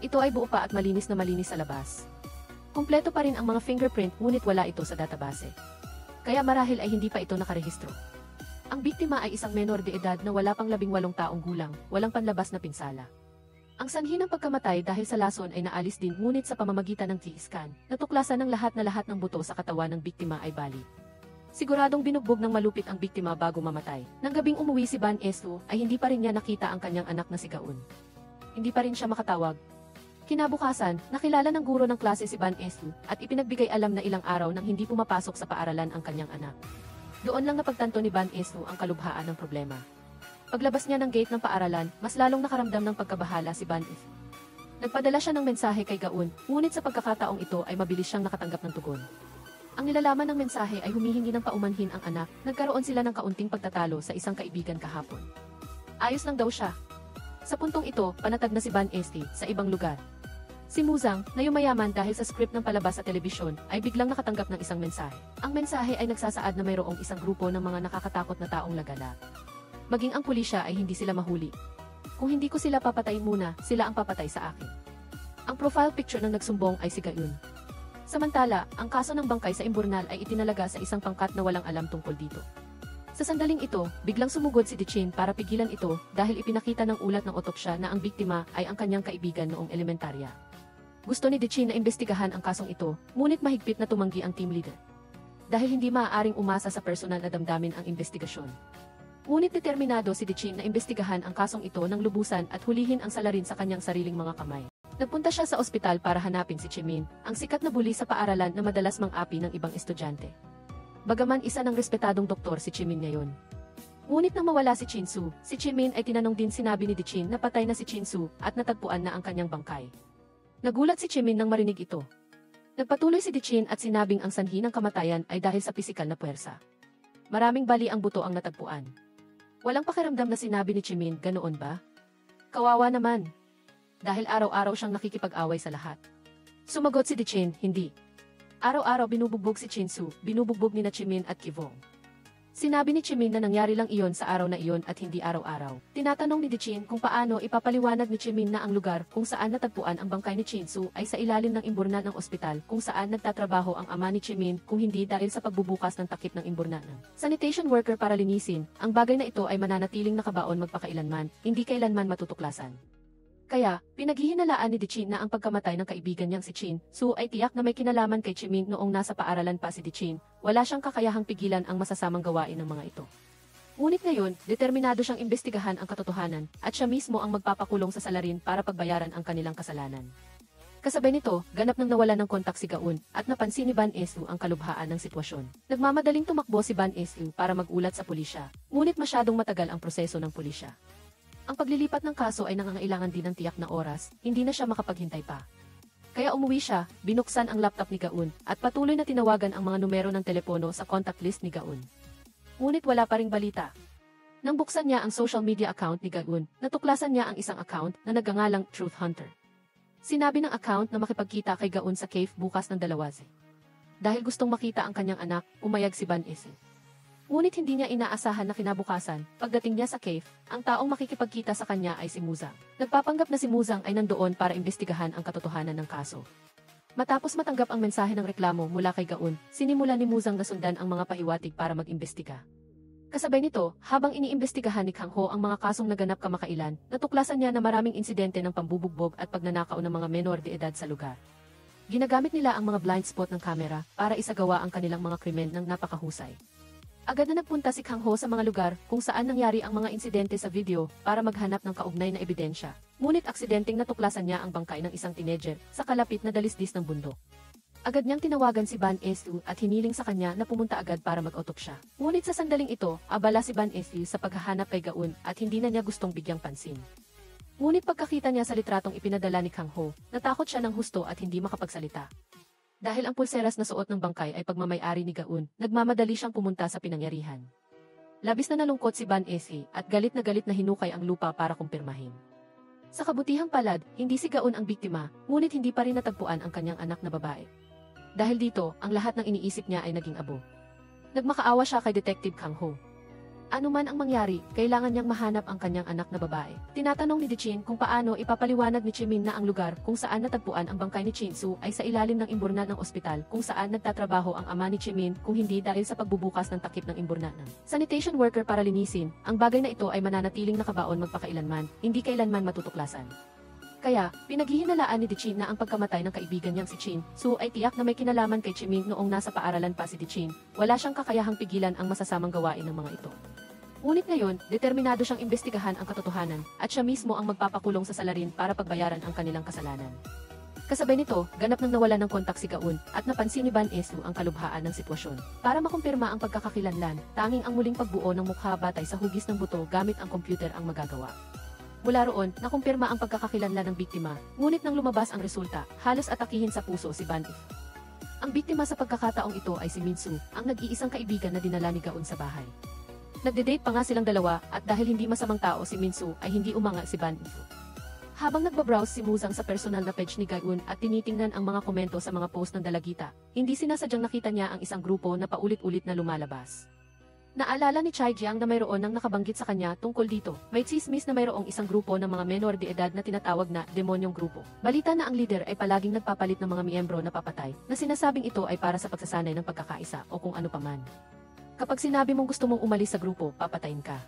Ito ay buo pa at malinis na malinis sa labas. Kumpleto pa rin ang mga fingerprint ngunit wala ito sa database. Kaya marahil ay hindi pa ito nakarehistro. Ang biktima ay isang menor de edad na wala pang 18 taong gulang, walang panlabas na pinsala. Ang sanhi ng pagkamatay dahil sa lason ay naalis din ngunit sa pamamagitan ng CT-scan, natuklasan ng lahat ng buto sa katawan ng biktima ay bali. Siguradong binugbog ng malupit ang biktima bago mamatay. Nang gabing umuwi si Ban Esu, ay hindi pa rin niya nakita ang kanyang anak na si Gaon. Hindi pa rin siya makatawag. Kinabukasan, nakilala ng guro ng klase si Van Estu at ipinagbigay alam na ilang araw nang hindi pumapasok sa paaralan ang kanyang anak. Doon lang napagtanto ni Van Estu ang kalubhaan ng problema. Paglabas niya ng gate ng paaralan, mas lalong nakaramdam ng pagkabahala si Van Estu. Nagpadala siya ng mensahe kay Gaun, ngunit sa pagkakataong ito ay mabilis siyang nakatanggap ng tugon. Ang nilalaman ng mensahe ay humihingi ng paumanhin ang anak, nagkaroon sila ng kaunting pagtatalo sa isang kaibigan kahapon. Ayos lang daw siya. Sa puntong ito, panatag na si Van Estu sa ibang lugar. Si Muzang, na yumayaman dahil sa script ng palabas sa telebisyon, ay biglang nakatanggap ng isang mensahe. Ang mensahe ay nagsasaad na mayroong isang grupo ng mga nakakatakot na taong lagalak. Maging ang pulisya ay hindi sila mahuli. Kung hindi ko sila papatayin muna, sila ang papatay sa akin. Ang profile picture ng nagsumbong ay si Gaun. Samantala, ang kaso ng bangkay sa imburnal ay itinalaga sa isang pangkat na walang alam tungkol dito. Sa sandaling ito, biglang sumugod si Dechin para pigilan ito dahil ipinakita ng ulat ng otopsya na ang biktima ay ang kanyang kaibigan noong elementarya. Gusto ni Dechin na imbestigahan ang kasong ito, ngunit mahigpit na tumanggi ang team leader. Dahil hindi maaaring umasa sa personal na damdamin ang investigasyon. Ngunit determinado si Dechin na imbestigahan ang kasong ito ng lubusan at hulihin ang salarin sa kanyang sariling mga kamay. Nagpunta siya sa ospital para hanapin si Chemin, ang sikat na bully sa paaralan na madalas mang-api ng ibang estudyante. Bagaman isa ng respetadong doktor si Chemin ngayon. Ngunit nang mawala si Chinsu, si Chemin ay tinanong din sinabi ni Dechin na patay na si Chinsu at natagpuan na ang kanyang bangkay. Nagulat si Chemin nang marinig ito. Nagpatuloy si Dechin at sinabing ang sanhi ng kamatayan ay dahil sa pisikal na puwersa. Maraming bali ang buto ang natagpuan. Walang pakiramdam na sinabi ni Chemin, ganoon ba? Kawawa naman. Dahil araw-araw siyang nakikipag-away sa lahat. Sumagot si Dechin, hindi. Araw-araw binubugbog si Chinsu, binubugbog ni na Chemin at Kivong. Sinabi ni Chemin na nangyari lang iyon sa araw na iyon at hindi araw-araw. Tinatanong ni Dechin kung paano ipapaliwanag ni Chemin na ang lugar kung saan natagpuan ang bangkay ni Chinsu ay sa ilalim ng imburnal ng ospital kung saan nagtatrabaho ang ama ni Chemin kung hindi dahil sa pagbubukas ng takip ng imburnal ng sanitation worker para linisin. Ang bagay na ito ay mananatiling nakabaon magpakailanman, hindi kailanman matutuklasan. Kaya, pinaghihinalaan ni Dechin na ang pagkamatay ng kaibigan niyang si Chinsu ay tiyak na may kinalaman kay Chemin noong nasa paaralan pa si Dechin, wala siyang kakayahang pigilan ang masasamang gawain ng mga ito. Ngunit ngayon, determinado siyang imbestigahan ang katotohanan, at siya mismo ang magpapakulong sa salarin para pagbayaran ang kanilang kasalanan. Kasabay nito, ganap nang nawala ng kontak si Gaun, at napansin ni Van Estu ang kalubhaan ng sitwasyon. Nagmamadaling tumakbo si Van Estu para magulat sa pulisya, ngunit masyadong matagal ang proseso ng pulisya. Ang paglilipat ng kaso ay nangangailangan din ng tiyak na oras, hindi na siya makapaghintay pa. Kaya umuwi siya, binuksan ang laptop ni Gaun, at patuloy na tinawagan ang mga numero ng telepono sa contact list ni Gaun. Ngunit wala pa ring balita. Nang buksan niya ang social media account ni Gaun, natuklasan niya ang isang account na nagngangalang Truth Hunter. Sinabi ng account na makipagkita kay Gaun sa cave bukas ng 2. Dahil gustong makita ang kanyang anak, umayag si Van Estu. Ngunit hindi niya inaasahan na kinabukasan, pagdating niya sa cave, ang taong makikipagkita sa kanya ay si Muzang. Nagpapanggap na si Muzang ay nandoon para imbestigahan ang katotohanan ng kaso. Matapos matanggap ang mensahe ng reklamo mula kay Gaun, sinimula ni Muzang na sundan ang mga pahiwatig para mag-imbestiga. Kasabay nito, habang iniimbestigahan ni Kang Ho ang mga kasong naganap kamakailan, natuklasan niya na maraming insidente ng pambubugbog at pagnanakaw ng mga menor de edad sa lugar. Ginagamit nila ang mga blind spot ng kamera para isagawa ang kanilang mga krimen ng napakahusay. Agad na nagpunta si Kang Ho sa mga lugar kung saan nangyari ang mga insidente sa video para maghanap ng kaugnay na ebidensya. Ngunit aksidenteng natuklasan niya ang bangkay ng isang teenager sa kalapit na dalisdis ng bundok. Agad niyang tinawagan si Van Estu at hiniling sa kanya na pumunta agad para mag-otopsya. Ngunit sa sandaling ito, abala si Van Estu sa paghahanap kay Gaun at hindi na niya gustong bigyang pansin. Ngunit pagkakita niya sa litratong ipinadala ni Kang Ho, natakot siya ng husto at hindi makapagsalita. Dahil ang pulseras na suot ng bangkay ay pagmamay-ari ni Gaun, nagmamadali siyang pumunta sa pinangyarihan. Labis na nalungkot si Van Estu at galit na hinukay ang lupa para kumpirmahin. Sa kabutihang palad, hindi si Gaun ang biktima, ngunit hindi pa rin natagpuan ang kanyang anak na babae. Dahil dito, ang lahat ng iniisip niya ay naging abo. Nagmakaawa siya kay Detective Kang Ho. Ano man ang mangyari, kailangan niyang mahanap ang kanyang anak na babae. Tinatanong ni Dechin kung paano ipapaliwanag ni Chemin na ang lugar kung saan natagpuan ang bangkay ni Chinsu ay sa ilalim ng imburnal ng ospital kung saan nagtatrabaho ang ama ni Chemin kung hindi dahil sa pagbubukas ng takip ng imburnal ng sanitation worker para linisin. Ang bagay na ito ay mananatiling nakabaon magpakailanman, hindi kailanman matutuklasan. Kaya, pinaghihinalaan ni Dechin na ang pagkamatay ng kaibigan niyang si Chinsu ay tiyak na may kinalaman kay Chemin noong nasa paaralan pa si Dechin. Wala siyang kakayahang pigilan ang masasamang gawain ng mga ito. Ngunit ngayon, determinado siyang imbestigahan ang katotohanan at siya mismo ang magpapakulong sa salarin para pagbayaran ang kanilang kasalanan. Kasabay nito, ganap nang nawala ng kontak si Gaun at napansin ni Ban Esu ang kalubhaan ng sitwasyon. Para makumpirma ang pagkakakilanlan, tanging ang muling pagbuo ng mukha batay sa hugis ng buto gamit ang kompyuter ang magagawa. Mula roon, nakumpirma ang pagkakakilanlan ng biktima, ngunit nang lumabas ang resulta, halos atakihin sa puso si Ban Esu. Ang biktima sa pagkakataong ito ay si Minsu, ang nag-iisang kaibigan na dinala ni Gaun sa bahay. Nagde-date pa nga silang dalawa at dahil hindi masamang tao si Minsu ay hindi umanga si Ban Esu. Habang nagbabrowse si Musang sa personal na page ni Gaun at tinitingnan ang mga komento sa mga post ng dalagita, hindi sinasadyang nakita niya ang isang grupo na paulit-ulit na lumalabas. Naalala ni Chai Jiang na mayroon nang nakabanggit sa kanya tungkol dito. May tsismis na mayroong isang grupo ng mga menor de edad na tinatawag na demonyong grupo. Balita na ang leader ay palaging nagpapalit ng mga miyembro na papatay, na sinasabing ito ay para sa pagsasanay ng pagkakaisa o kung ano paman. Kapag sinabi mong gusto mong umalis sa grupo, papatayin ka.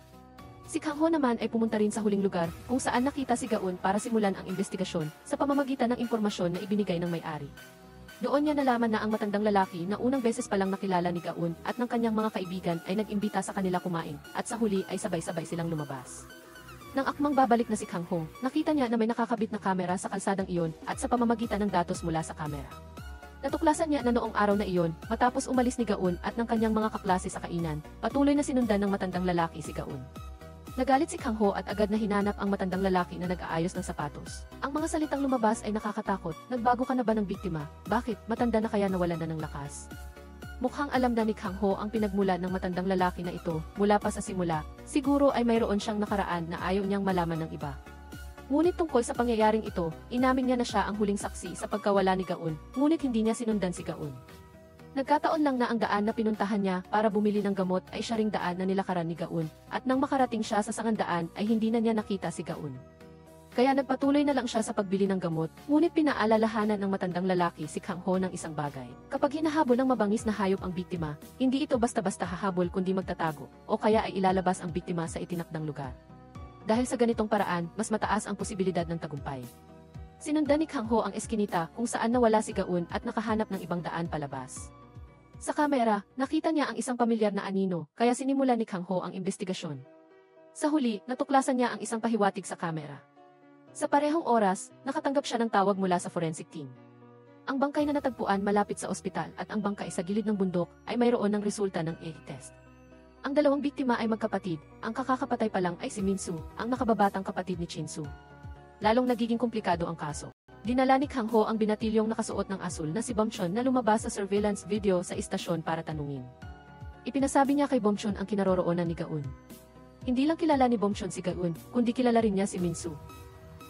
Si Kang Ho naman ay pumunta rin sa huling lugar kung saan nakita si Gaun para simulan ang investigasyon sa pamamagitan ng impormasyon na ibinigay ng may-ari. Doon niya nalaman na ang matandang lalaki na unang beses palang nakilala ni Gaun at ng kanyang mga kaibigan ay nag-imbita sa kanila kumain at sa huli ay sabay-sabay silang lumabas. Nang akmang babalik na si Kang Ho, nakita niya na may nakakabit na kamera sa kalsadang iyon at sa pamamagitan ng datos mula sa kamera. Natuklasan niya na noong araw na iyon, matapos umalis ni Gaun at ng kanyang mga kaklase sa kainan, patuloy na sinundan ng matandang lalaki si Gaun. Nagalit si Kang Ho at agad na hinanap ang matandang lalaki na nag-aayos ng sapatos. Ang mga salitang lumabas ay nakakatakot. Nagbago ka na ba ng biktima? Bakit? Matanda na kaya nawalan na ng lakas? Mukhang alam na ni Kang Ho ang pinagmulan ng matandang lalaki na ito mula pa sa simula. Siguro ay mayroon siyang nakaraan na ayaw niyang malaman ng iba. Ngunit tungkol sa pangyayaring ito, inamin niya na siya ang huling saksi sa pagkawala ni Gaun, ngunit hindi niya sinundan si Gaun. Nagkataon lang na ang daan na pinuntahan niya para bumili ng gamot ay siya ring daan na nilakaran ni Gaun, at nang makarating siya sa sangandaan ay hindi na niya nakita si Gaun. Kaya nagpatuloy na lang siya sa pagbili ng gamot, ngunit pinaalalahanan ng matandang lalaki si Kang Ho ng isang bagay. Kapag hinahabol ng mabangis na hayop ang biktima, hindi ito basta-basta hahabol kundi magtatago, o kaya ay ilalabas ang biktima sa itinakdang lugar. Dahil sa ganitong paraan, mas mataas ang posibilidad ng tagumpay. Sinundan ni Kang Ho ang eskinita kung saan nawala si Gaun at nakahanap ng ibang daan palabas. Sa kamera, nakita niya ang isang pamilyar na anino, kaya sinimula ni Kang Ho ang investigasyon. Sa huli, natuklasan niya ang isang pahiwatig sa kamera. Sa parehong oras, nakatanggap siya ng tawag mula sa forensic team. Ang bangkay na natagpuan malapit sa ospital at ang bangkay sa gilid ng bundok ay mayroon ng resulta ng AE test. Ang dalawang biktima ay magkapatid, ang kakakapatay pa lang ay si Minsu, ang nakababatang kapatid ni Chinsu. Lalong nagiging komplikado ang kaso. Dinala ni Kang Ho ang binatilyong nakasuot ng asul na si Bomchon na lumabas sa surveillance video sa istasyon para tanungin. Ipinasabi niya kay Bomchon ang kinaroroonan ni Gaun. Hindi lang kilala ni Bomchon si Gaun, kundi kilala rin niya si Minsu.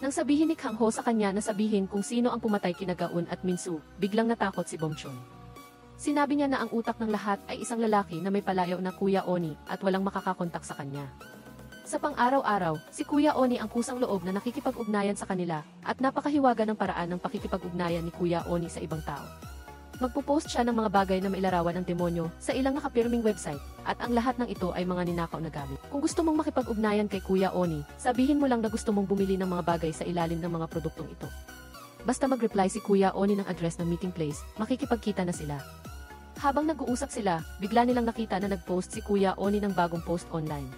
Nang sabihin ni Kang Ho sa kanya na sabihin kung sino ang pumatay kina Gaun at Minsu, biglang natakot si Bomchon. Sinabi niya na ang utak ng lahat ay isang lalaki na may palayaw na Kuya Oni at walang makakakontak sa kanya. Sa pang-araw-araw, si Kuya Oni ang kusang loob na nakikipag-ugnayan sa kanila at napakahiwaga ng paraan ng pakikipag-ugnayan ni Kuya Oni sa ibang tao. Magpo-post siya ng mga bagay na mailarawan ng demonyo sa ilang nakapirming website at ang lahat ng ito ay mga ninakaw na gamit. Kung gusto mong makipag-ugnayan kay Kuya Oni, sabihin mo lang na gusto mong bumili ng mga bagay sa ilalim ng mga produktong ito. Basta mag-reply si Kuya Oni ng address ng meeting place, makikipagkita na sila. Habang nag-uusap sila, bigla nilang nakita na nag-post si Kuya Oni ng bagong post online.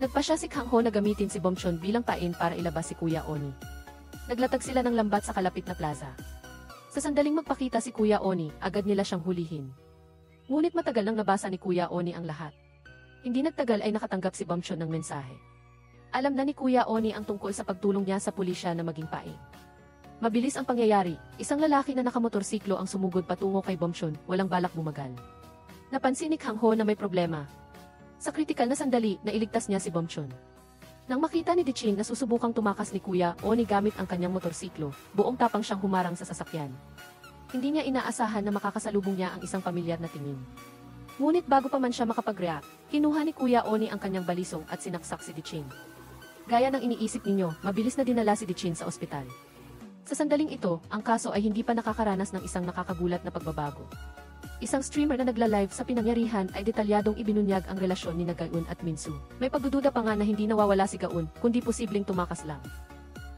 Nagpasya si Kang Ho na gamitin si Bomchon bilang pain para ilabas si Kuya Oni. Naglatag sila ng lambat sa kalapit na plaza. Sa sandaling magpakita si Kuya Oni, agad nila siyang hulihin. Ngunit matagal nang nabasa ni Kuya Oni ang lahat. Hindi nagtagal ay nakatanggap si Bomchon ng mensahe. Alam na ni Kuya Oni ang tungkol sa pagtulong niya sa pulisya na maging pain. Mabilis ang pangyayari, isang lalaki na nakamotorsiklo ang sumugod patungo kay Bomchon, walang balak bumagal. Napansin ni Kang Ho na may problema. Sa kritikal na sandali, nailigtas niya si Bomchon. Nang makita ni Dichin na susubukang tumakas ni Kuya Oni gamit ang kanyang motorsiklo, buong tapang siyang humarang sa sasakyan. Hindi niya inaasahan na makakasalubong niya ang isang pamilyar na tingin. Ngunit bago pa man siya makapag-react, kinuha ni Kuya Oni ang kanyang balisong at sinaksak si Dichin. Gaya ng iniisip ninyo, mabilis na dinala si Dichin sa ospital. Sa sandaling ito, ang kaso ay hindi pa nakakaranas ng isang nakakagulat na pagbabago. Isang streamer na nagla-live sa pinangyarihan ay detalyadong ibinunyag ang relasyon ni Gaun at Minsu. May pagdududa pa nga na hindi nawawala si Gaun, kundi posibleng tumakas lang.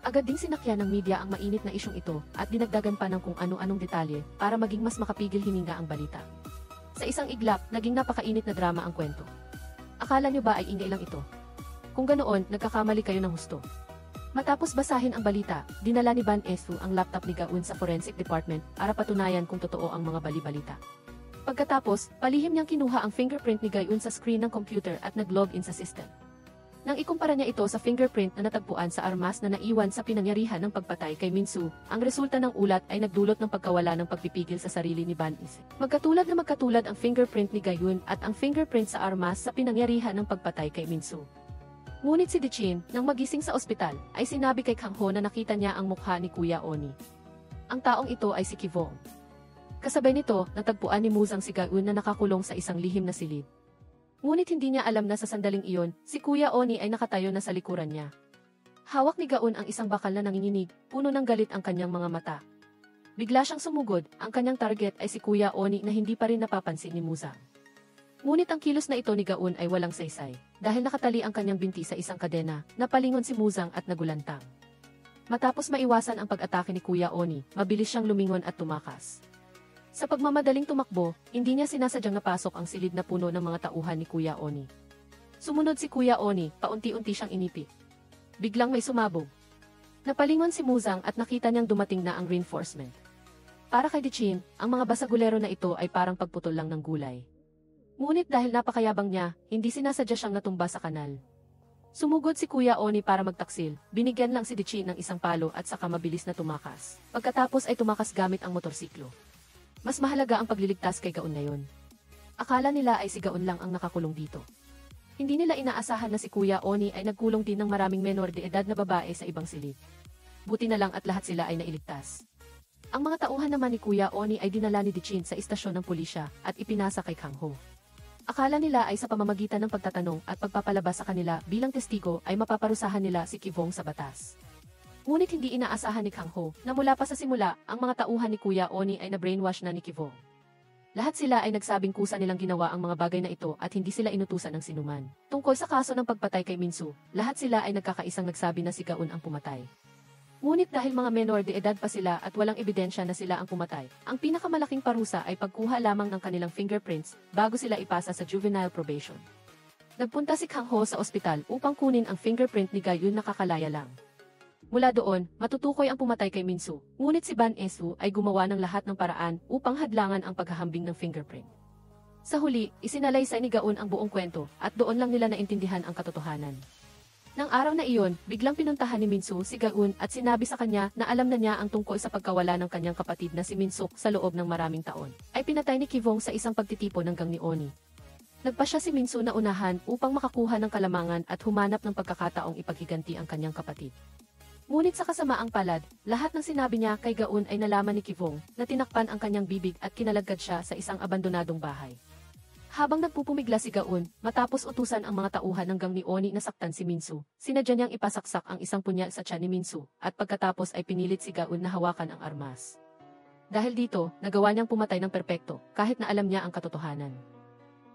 Agad ding sinakyan ng media ang mainit na isyong ito at dinagdagan pa ng kung ano-anong detalye para maging mas makapigil hininga ang balita. Sa isang iglap, naging napakainit na drama ang kwento. Akala nyo ba ay ingay lang ito? Kung ganoon, nagkakamali kayo ng husto. Matapos basahin ang balita, dinala ni Ban Esu ang laptop ni Gaun sa forensic department para patunayan kung totoo ang mga bali-balita. Pagkatapos, palihim niyang kinuha ang fingerprint ni Gaun sa screen ng computer at nag-log in sa system. Nang ikumpara niya ito sa fingerprint na natagpuan sa armas na naiwan sa pinangyarihan ng pagpatay kay Minsu, ang resulta ng ulat ay nagdulot ng pagkawala ng pagpipigil sa sarili ni Ban Esu. Magkatulad ang fingerprint ni Gaun at ang fingerprint sa armas sa pinangyarihan ng pagpatay kay Minsu. Ngunit si Dichin, nang magising sa ospital, ay sinabi kay Kang Ho na nakita niya ang mukha ni Kuya Oni. Ang taong ito ay si Kivong. Kasabay nito, natagpuan ni Muzang si Gaun na nakakulong sa isang lihim na silid. Ngunit hindi niya alam na sa sandaling iyon, si Kuya Oni ay nakatayo na sa likuran niya. Hawak ni Gaun ang isang bakal na nanginginig, puno ng galit ang kanyang mga mata. Bigla siyang sumugod, ang kanyang target ay si Kuya Oni na hindi pa rin napapansin ni Muzang. Ngunit ang kilos na ito ni Gaun ay walang saysay, dahil nakatali ang kanyang binti sa isang kadena, napalingon si Muzang at nagulantang. Matapos maiwasan ang pag-atake ni Kuya Oni, mabilis siyang lumingon at tumakas. Sa pagmamadaling tumakbo, hindi niya sinasadyang napasok ang silid na puno ng mga tauhan ni Kuya Oni. Sumunod si Kuya Oni, paunti-unti siyang inipi. Biglang may sumabog. Napalingon si Muzang at nakita niyang dumating na ang reinforcement. Para kay Dichin, ang mga basagulero na ito ay parang pagputol lang ng gulay. Ngunit dahil napakayabang niya, hindi sinasadya siyang natumba sa kanal. Sumugod si Kuya Oni para magtaksil, binigyan lang si Dichin ng isang palo at saka mabilis na tumakas. Pagkatapos ay tumakas gamit ang motorsiklo. Mas mahalaga ang pagliligtas kay Gaun ngayon. Akala nila ay si Gaun lang ang nakakulong dito. Hindi nila inaasahan na si Kuya Oni ay nagkulong din ng maraming menor de edad na babae sa ibang silid. Buti na lang at lahat sila ay nailigtas. Ang mga tauhan naman ni Kuya Oni ay dinala ni Dichin sa istasyon ng pulisya at ipinasa kay Kang Ho. Akala nila ay sa pamamagitan ng pagtatanong at pagpapalabas sa kanila bilang testigo ay mapaparusahan nila si Kivong sa batas. Ngunit hindi inaasahan ni Kang Ho na mula pa sa simula, ang mga tauhan ni Kuya Oni ay na-brainwash na ni Kivong. Lahat sila ay nagsabing kusa nilang ginawa ang mga bagay na ito at hindi sila inutusan ng sinuman. Tungkol sa kaso ng pagpatay kay Minsu, lahat sila ay nagkakaisang nagsabi na si Gaun ang pumatay. Ngunit dahil mga menor de edad pa sila at walang ebidensya na sila ang pumatay, ang pinakamalaking parusa ay pagkuha lamang ng kanilang fingerprints bago sila ipasa sa juvenile probation. Nagpunta si Kang Ho sa ospital upang kunin ang fingerprint ni Gaun na kakalaya lang. Mula doon, matutukoy ang pumatay kay Minsu, ngunit si Ban Esu ay gumawa ng lahat ng paraan upang hadlangan ang paghahambing ng fingerprint. Sa huli, isinalaysay ni Gaun ang buong kwento at doon lang nila naintindihan ang katotohanan. Nang araw na iyon, biglang pinuntahan ni Minsu si Gaun at sinabi sa kanya na alam na niya ang tungkol sa pagkawala ng kanyang kapatid na si Minsuk sa loob ng maraming taon. Ay pinatay ni Kivong sa isang pagtitipon ng gang ni Oni. Nagpa siya si Minsu na unahan upang makakuha ng kalamangan at humanap ng pagkakataong ipaghiganti ang kanyang kapatid. Ngunit sa kasamaang palad, lahat ng sinabi niya kay Gaun ay nalaman ni Kivong na tinakpan ang kanyang bibig at kinalagad siya sa isang abandonadong bahay. Habang nagpupumigla si Gaun, matapos utusan ang mga tauhan ng gang ni Oni na saktan si Minsu, sinadya niyang ipasaksak ang isang punyal sa tiyan ni Minsu, at pagkatapos ay pinilit si Gaun na hawakan ang armas. Dahil dito, nagawa niyang pumatay ng perpekto, kahit na alam niya ang katotohanan.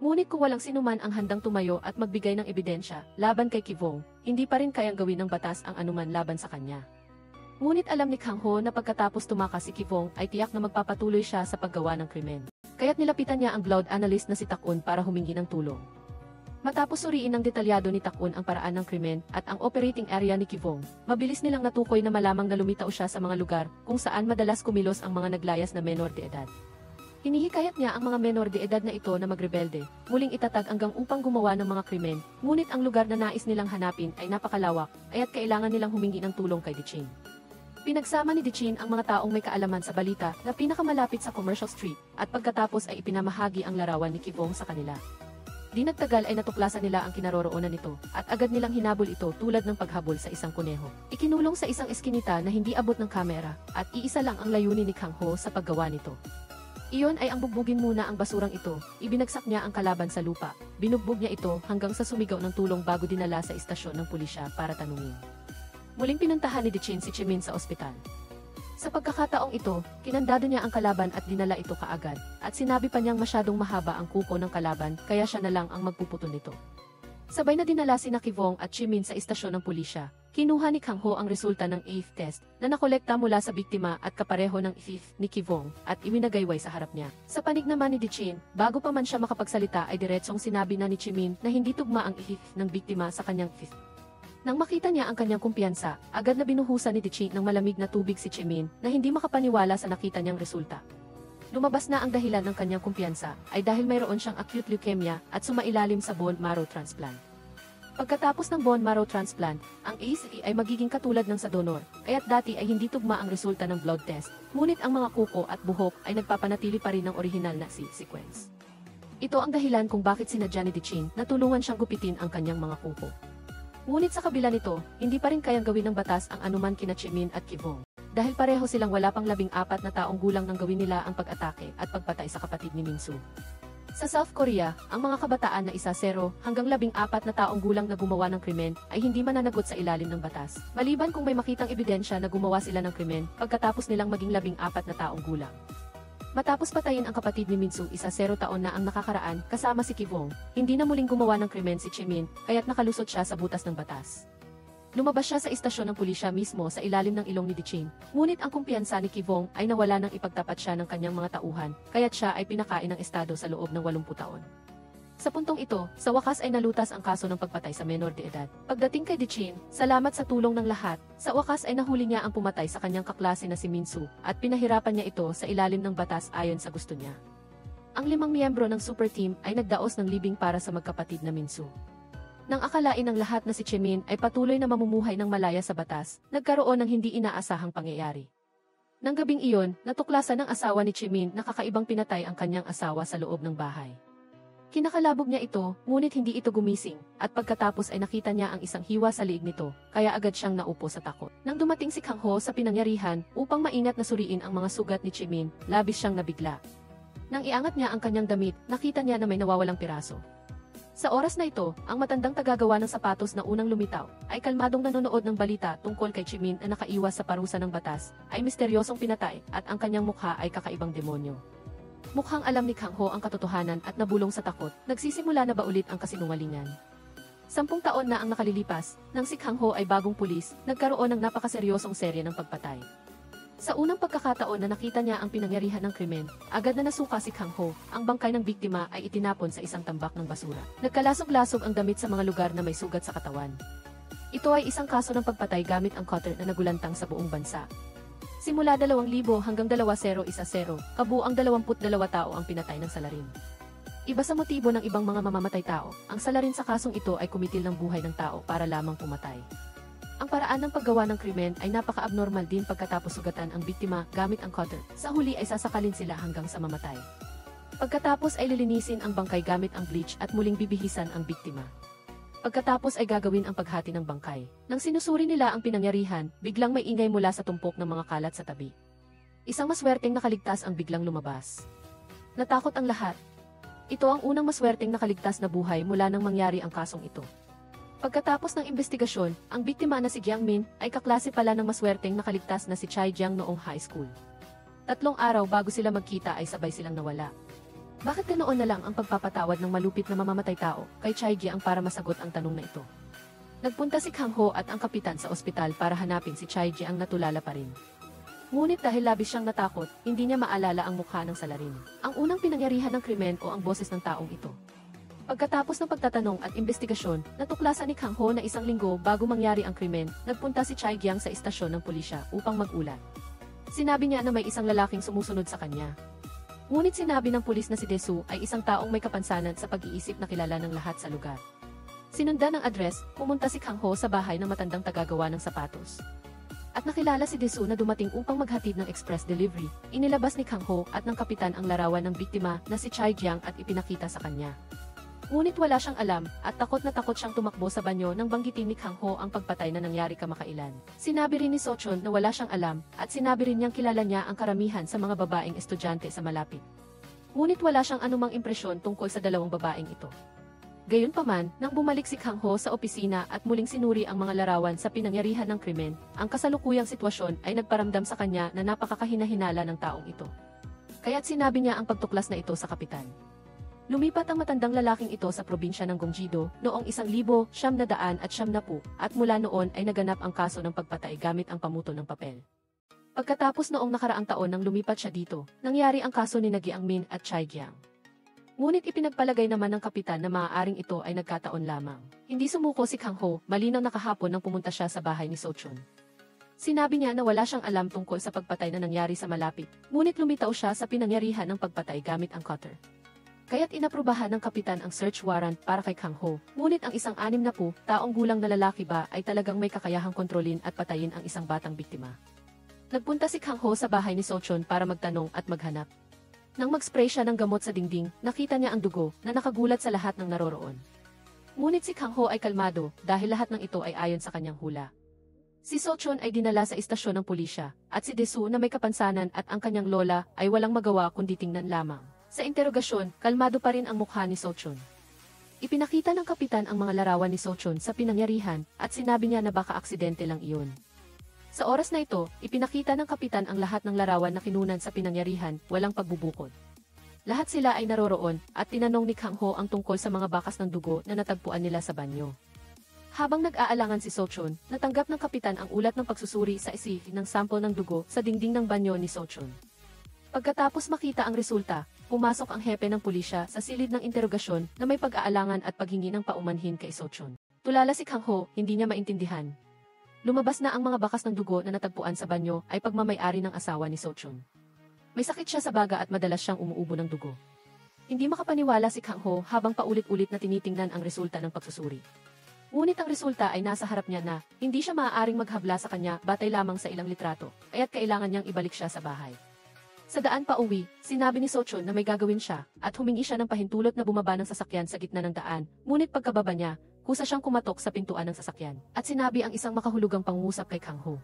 Ngunit kung walang sinuman ang handang tumayo at magbigay ng ebidensya laban kay Kivong, hindi pa rin kayang gawin ng batas ang anuman laban sa kanya. Ngunit alam ni Kang Ho na pagkatapos tumakas si Kivong ay tiyak na magpapatuloy siya sa paggawa ng krimen. Kaya't nilapitan niya ang blood analyst na si Tak-un para humingi ng tulong. Matapos suriin ng detalyado ni Tak-un ang paraan ng krimen at ang operating area ni Kivong, mabilis nilang natukoy na malamang na lumitaw siya sa mga lugar kung saan madalas kumilos ang mga naglayas na menor de edad. Hinihikayat niya ang mga menor de edad na ito na magrebelde, muling itatag hanggang upang gumawa ng mga krimen, ngunit ang lugar na nais nilang hanapin ay napakalawak, aya't kailangan nilang humingi ng tulong kay Dichin. Pinagsama ni Dichin ang mga taong may kaalaman sa balita na pinakamalapit sa Commercial Street, at pagkatapos ay ipinamahagi ang larawan ni Kivong sa kanila. Di nagtagal ay natuklasan nila ang kinaroroonan nito, at agad nilang hinabol ito tulad ng paghabol sa isang kuneho. Ikinulong sa isang eskinita na hindi abot ng kamera, at iisa lang ang layunin ni Kang Ho sa paggawa nito. Iyon ay ang bugbugin muna ang basurang ito, ibinagsak niya ang kalaban sa lupa, binugbog niya ito hanggang sa sumigaw ng tulong bago dinala sa istasyon ng pulisya para tanungin. Muling pinuntahan ni Dichin si Chimin sa ospital. Sa pagkakataong ito, kinandado niya ang kalaban at dinala ito kaagad, at sinabi pa niyang masyadong mahaba ang kuko ng kalaban kaya siya na lang ang magpuputol nito. Sabay na dinala sina Kivong at Chimin sa istasyon ng pulisya. Kinuha ni Kang Ho ang resulta ng 8th test na nakolekta mula sa biktima at kapareho ng 5th ni Kivong at iwinagayway sa harap niya. Sa panig naman ni Dichin, bago pa man siya makapagsalita ay diretsong sinabi na ni Chimin na hindi tugma ang 5th ng biktima sa kanyang 5th. Nang makita niya ang kanyang kumpiyansa, agad na binuhusan ni Dichi ng malamig na tubig si Chemin na hindi makapaniwala sa nakita niyang resulta. Lumabas na ang dahilan ng kanyang kumpiyansa ay dahil mayroon siyang acute leukemia at sumailalim sa bone marrow transplant. Pagkatapos ng bone marrow transplant, ang ACE ay magiging katulad ng sa donor, kaya't dati ay hindi tugma ang resulta ng blood test, ngunit ang mga kuko at buhok ay nagpapanatili pa rin ng orihinal na sequence. Ito ang dahilan kung bakit sinadya ni Dichi na tulungan siyang gupitin ang kanyang mga kuko. Ngunit sa kabila nito, hindi pa rin kayang gawin ng batas ang anuman kina Chemin at Kivong. Dahil pareho silang wala pang 14 na taong gulang nang gawin nila ang pag-atake at pagpatay sa kapatid ni Minsu. Sa South Korea, ang mga kabataan na 0 hanggang 14 na taong gulang na gumawa ng krimen ay hindi mananagot sa ilalim ng batas, maliban kung may makitang ebidensya na gumawa sila ng krimen pagkatapos nilang maging 14 na taong gulang. Matapos patayin ang kapatid ni Minsu 0 taon na ang nakakaraan kasama si Kivong, hindi na muling gumawa ng krimen si Chemin, kaya't nakalusot siya sa butas ng batas. Lumabas siya sa istasyon ng pulisya mismo sa ilalim ng ilong ni Dichi, ngunit ang kumpiyansa ni Kivong ay nawala nang ipagtapat siya ng kanyang mga tauhan, kaya't siya ay pinakain ng estado sa loob ng 80 taon. Sa puntong ito, sa wakas ay nalutas ang kaso ng pagpatay sa menor de edad. Pagdating kay Dichi, salamat sa tulong ng lahat, sa wakas ay nahuli niya ang pumatay sa kanyang kaklase na si Minsu, at pinahirapan niya ito sa ilalim ng batas ayon sa gusto niya. Ang 5 miyembro ng super team ay nagdaos ng libing para sa magkapatid na Minsu. Nang akalain ng lahat na si Chemin ay patuloy na mamumuhay ng malaya sa batas, nagkaroon ng hindi inaasahang pangyayari. Nang gabing iyon, natuklasan ng asawa ni Chemin na kakaibang pinatay ang kanyang asawa sa loob ng bahay. Kinakalabog niya ito, ngunit hindi ito gumising, at pagkatapos ay nakita niya ang isang hiwa sa liig nito, kaya agad siyang naupo sa takot. Nang dumating si Kang Ho sa pinangyarihan, upang maingat na suriin ang mga sugat ni Chemin, labis siyang nabigla. Nang iangat niya ang kanyang damit, nakita niya na may nawawalang piraso. Sa oras na ito, ang matandang tagagawa ng sapatos na unang lumitaw, ay kalmadong nanonood ng balita tungkol kay Chemin na nakaiwas sa parusa ng batas, ay misteryosong pinatay, at ang kanyang mukha ay kakaibang demonyo. Mukhang alam ni Kang Ho ang katotohanan at nabulong sa takot, nagsisimula na ba ulit ang kasinungalingan. 10 taon na ang nakalilipas, nang si Kang Ho ay bagong pulis, nagkaroon ng napakaseryosong serye ng pagpatay. Sa unang pagkakataon na nakita niya ang pinangyarihan ng krimen, agad na nasuka si Kang Ho, ang bangkay ng biktima ay itinapon sa isang tambak ng basura. Nagkalasog-lasog ang damit sa mga lugar na may sugat sa katawan. Ito ay isang kaso ng pagpatay gamit ang cutter na nagulantang sa buong bansa. Simula 2,000 hanggang 2010, kabuang 22 tao ang pinatay ng salarin. Iba sa motibo ng ibang mga mamamatay tao, ang salarin sa kasong ito ay kumitil ng buhay ng tao para lamang pumatay. Ang paraan ng paggawa ng krimen ay napaka-abnormal din pagkatapos sugatan ang biktima gamit ang cutter. Sa huli ay sasakalin sila hanggang sa mamatay. Pagkatapos ay lilinisin ang bangkay gamit ang bleach at muling bibihisan ang biktima. Pagkatapos ay gagawin ang paghati ng bangkay. Nang sinusuri nila ang pinangyarihan, biglang may ingay mula sa tumpok ng mga kalat sa tabi. Isang maswerteng nakaligtas ang biglang lumabas. Natakot ang lahat. Ito ang unang maswerteng nakaligtas na buhay mula nang mangyari ang kasong ito. Pagkatapos ng investigasyon, ang biktima na si Jiang Min ay kaklase pala ng maswerteng nakaligtas na si Chai Jiang noong high school. 3 araw bago sila magkita ay sabay silang nawala. Bakit ganoon na lang ang pagpapatawad ng malupit na mamamatay tao kay Chai Jiang para masagot ang tanong na ito? Nagpunta si Kang Ho at ang kapitan sa ospital para hanapin si Chai Jiang na tulala pa rin. Ngunit dahil labis siyang natakot, hindi niya maalala ang mukha ng salarin. Ang unang pinangyarihan ng krimen o ang boses ng taong ito. Pagkatapos ng pagtatanong at investigasyon, natuklasan ni Kang Ho na 1 linggo bago mangyari ang krimen, nagpunta si Chai Jiang sa istasyon ng pulisya upang mag-ulat. Sinabi niya na may isang lalaking sumusunod sa kanya. Ngunit sinabi ng pulis na si Desu ay isang taong may kapansanan sa pag-iisip na kilala ng lahat sa lugar. Sinundan ng address, pumunta si Kang Ho sa bahay ng matandang tagagawa ng sapatos. At nakilala si Desu na dumating upang maghatid ng express delivery. Inilabas ni Kang Ho at ng kapitan ang larawan ng biktima na si Chai Jiang at ipinakita sa kanya. Ngunit wala siyang alam, at takot na takot siyang tumakbo sa banyo nang banggitin ni Kang Ho ang pagpatay na nangyari kamakailan. Sinabi rin ni Sochon na wala siyang alam, at sinabi rin niyang kilala niya ang karamihan sa mga babaeng estudyante sa malapit. Ngunit wala siyang anumang impresyon tungkol sa 2 babaeng ito. Gayunpaman, nang bumalik si Kang Ho sa opisina at muling sinuri ang mga larawan sa pinangyarihan ng krimen, ang kasalukuyang sitwasyon ay nagparamdam sa kanya na napakakahina-hinala ng taong ito. Kaya't sinabi niya ang pagtuklas na ito sa kapitan. Lumipat ang matandang lalaking ito sa probinsya ng Gongjido noong 1990 at mula noon ay naganap ang kaso ng pagpatay gamit ang pamuto ng papel. Pagkatapos noong nakaraang taon nang lumipat siya dito, nangyari ang kaso ni Giang Min at Chai Jiang. Ngunit ipinagpalagay naman ng kapitan na maaaring ito ay nagkataon lamang. Hindi sumuko si Kang Ho, malinaw na kahapon nang pumunta siya sa bahay ni So-chun. Sinabi niya na wala siyang alam tungkol sa pagpatay na nangyari sa malapit, ngunit lumitaw siya sa pinangyarihan ng pagpatay gamit ang cutter. Kaya't inaprubahan ng kapitan ang search warrant para kay Kang Ho, ngunit ang isang 60 taong gulang na lalaki ba ay talagang may kakayahang kontrolin at patayin ang isang batang biktima. Nagpunta si Kang Ho sa bahay ni So-chun para magtanong at maghanap. Nang mag-spray siya ng gamot sa dingding, nakita niya ang dugo na nakagulat sa lahat ng naroroon. Ngunit si Kang Ho ay kalmado dahil lahat ng ito ay ayon sa kanyang hula. Si So-chun ay dinala sa istasyon ng pulisya, at si Desu na may kapansanan at ang kanyang lola ay walang magawa kundi tingnan lamang. Sa interogasyon, kalmado pa rin ang mukha ni So-chun. Ipinakita ng kapitan ang mga larawan ni So-chun sa pinangyarihan at sinabi niya na baka aksidente lang iyon. Sa oras na ito, ipinakita ng kapitan ang lahat ng larawan na kinunan sa pinangyarihan, walang pagbubukod. Lahat sila ay naroroon at tinanong ni Kang Ho ang tungkol sa mga bakas ng dugo na natagpuan nila sa banyo. Habang nag-aalangan si So-chun, natanggap ng kapitan ang ulat ng pagsusuri sa isip ng sample ng dugo sa dingding ng banyo ni So-chun. Pagkatapos makita ang resulta, pumasok ang hepe ng pulisya sa silid ng interogasyon na may pag-aalangan at paghingi ng paumanhin kay So-chun. Tulala si Kang Ho, hindi niya maintindihan. Lumabas na ang mga bakas ng dugo na natagpuan sa banyo ay pagmamay-ari ng asawa ni So-chun. May sakit siya sa baga at madalas siyang umuubo ng dugo. Hindi makapaniwala si Kang Ho habang paulit-ulit na tinitingnan ang resulta ng pagsusuri. Ngunit ang resulta ay nasa harap niya na hindi siya maaaring maghabla sa kanya batay lamang sa ilang litrato, kaya't kailangan niyang ibalik siya sa bahay. Sa daan pa uwi, sinabi ni So-chun na may gagawin siya at humingi siya ng pahintulot na bumaba ng sasakyan sa gitna ng daan, ngunit pagkababa niya, kusa siyang kumatok sa pintuan ng sasakyan, at sinabi ang isang makahulugang pangungusap kay Kang Ho.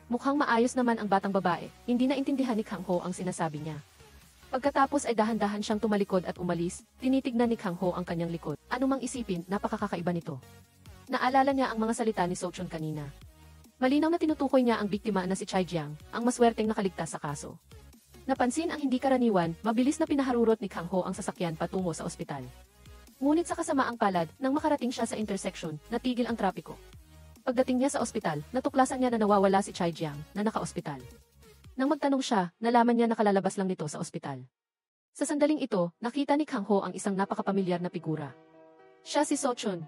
Mukhang maayos naman ang batang babae, hindi naintindihan ni Kang Ho ang sinasabi niya. Pagkatapos ay dahan-dahan siyang tumalikod at umalis, tinitignan ni Kang Ho ang kanyang likod. Anumang isipin, napakakaiba nito. Naalala niya ang mga salita ni So-chun kanina. Malinaw na tinutukoy niya ang biktima na si Chai Jiang, ang maswerteng nakaligtas sa kaso. Napansin ang hindi karaniwan, mabilis na pinaharurot ni Kang Ho ang sasakyan patungo sa ospital. Ngunit sa kasamaang palad, nang makarating siya sa intersection, natigil ang trapiko. Pagdating niya sa ospital, natuklasan niya na nawawala si Chai Jiang, na naka-ospital. Nang magtanong siya, nalaman niya na kalalabas lang nito sa ospital. Sa sandaling ito, nakita ni Kang Ho ang isang napakapamilyar na figura. Siya si So-chun.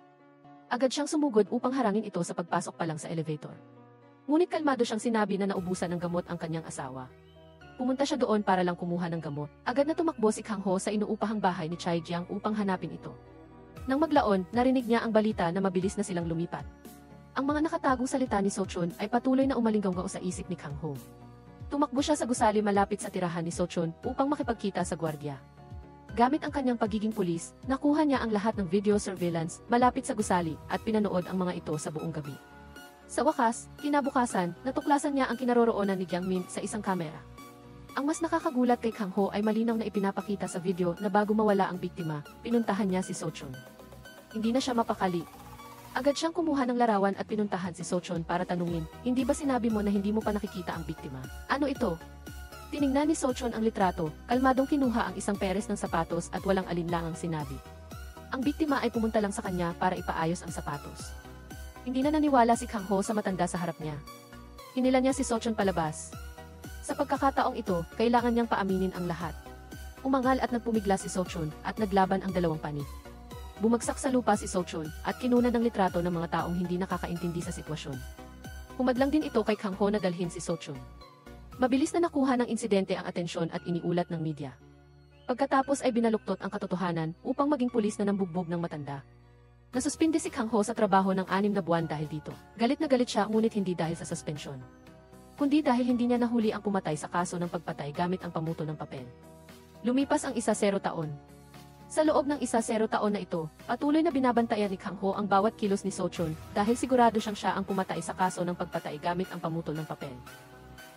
Agad siyang sumugod upang harangin ito sa pagpasok pa lang sa elevator. Ngunit kalmado siyang sinabi na naubusan ng gamot ang kanyang asawa. Pumunta siya doon para lang kumuha ng gamot. Agad na tumakbo si Kang Ho sa inuupahang bahay ni Chai Jiang upang hanapin ito. Nang maglaon, narinig niya ang balita na mabilis na silang lumipat. Ang mga nakatagong salita ni So-chun ay patuloy na umalinggaw sa isip ni Kang Ho. Tumakbo siya sa gusali malapit sa tirahan ni So-chun upang makipagkita sa gwardiya. Gamit ang kanyang pagiging pulis, nakuha niya ang lahat ng video surveillance malapit sa gusali at pinanood ang mga ito sa buong gabi. Sa wakas, kinabukasan, natuklasan niya ang kinaroroonan ni Jiang Min sa isang kamera. Ang mas nakakagulat kay Kang Ho ay malinaw na ipinapakita sa video na bago mawala ang biktima, pinuntahan niya si So-chun. Hindi na siya mapakali. Agad siyang kumuha ng larawan at pinuntahan si So-chun para tanungin, hindi ba sinabi mo na hindi mo pa nakikita ang biktima? Ano ito? Tiningnan ni So-chun ang litrato, kalmadong kinuha ang isang peres ng sapatos at walang alinlangang sinabi. Ang biktima ay pumunta lang sa kanya para ipaayos ang sapatos. Hindi na naniwala si Kang Ho sa matanda sa harap niya. Hinila niya si So-chun palabas. Sa pagkakataong ito, kailangan niyang paaminin ang lahat. Umangal at nagpumigla si So-chun at naglaban ang dalawang panig. Bumagsak sa lupa si So-chun at kinunan ng litrato ng mga taong hindi nakakaintindi sa sitwasyon. Humadlang din ito kay Kang Ho na dalhin si So-chun. Mabilis na nakuha ng insidente ang atensyon at iniulat ng media. Pagkatapos ay binaluktot ang katotohanan upang maging pulis na nambugbog ng matanda. Nasuspinde si Kang Ho sa trabaho ng 6 na buwan dahil dito. Galit na galit siya ngunit hindi dahil sa suspensyon, kundi dahil hindi niya nahuli ang pumatay sa kaso ng pagpatay gamit ang pamuto ng papel. Lumipas ang 10 taon. Sa loob ng 10 taon na ito, patuloy na binabantayan ni Kang Ho ang bawat kilos ni So-chun dahil sigurado siyang siya ang pumatay sa kaso ng pagpatay gamit ang pamuto ng papel.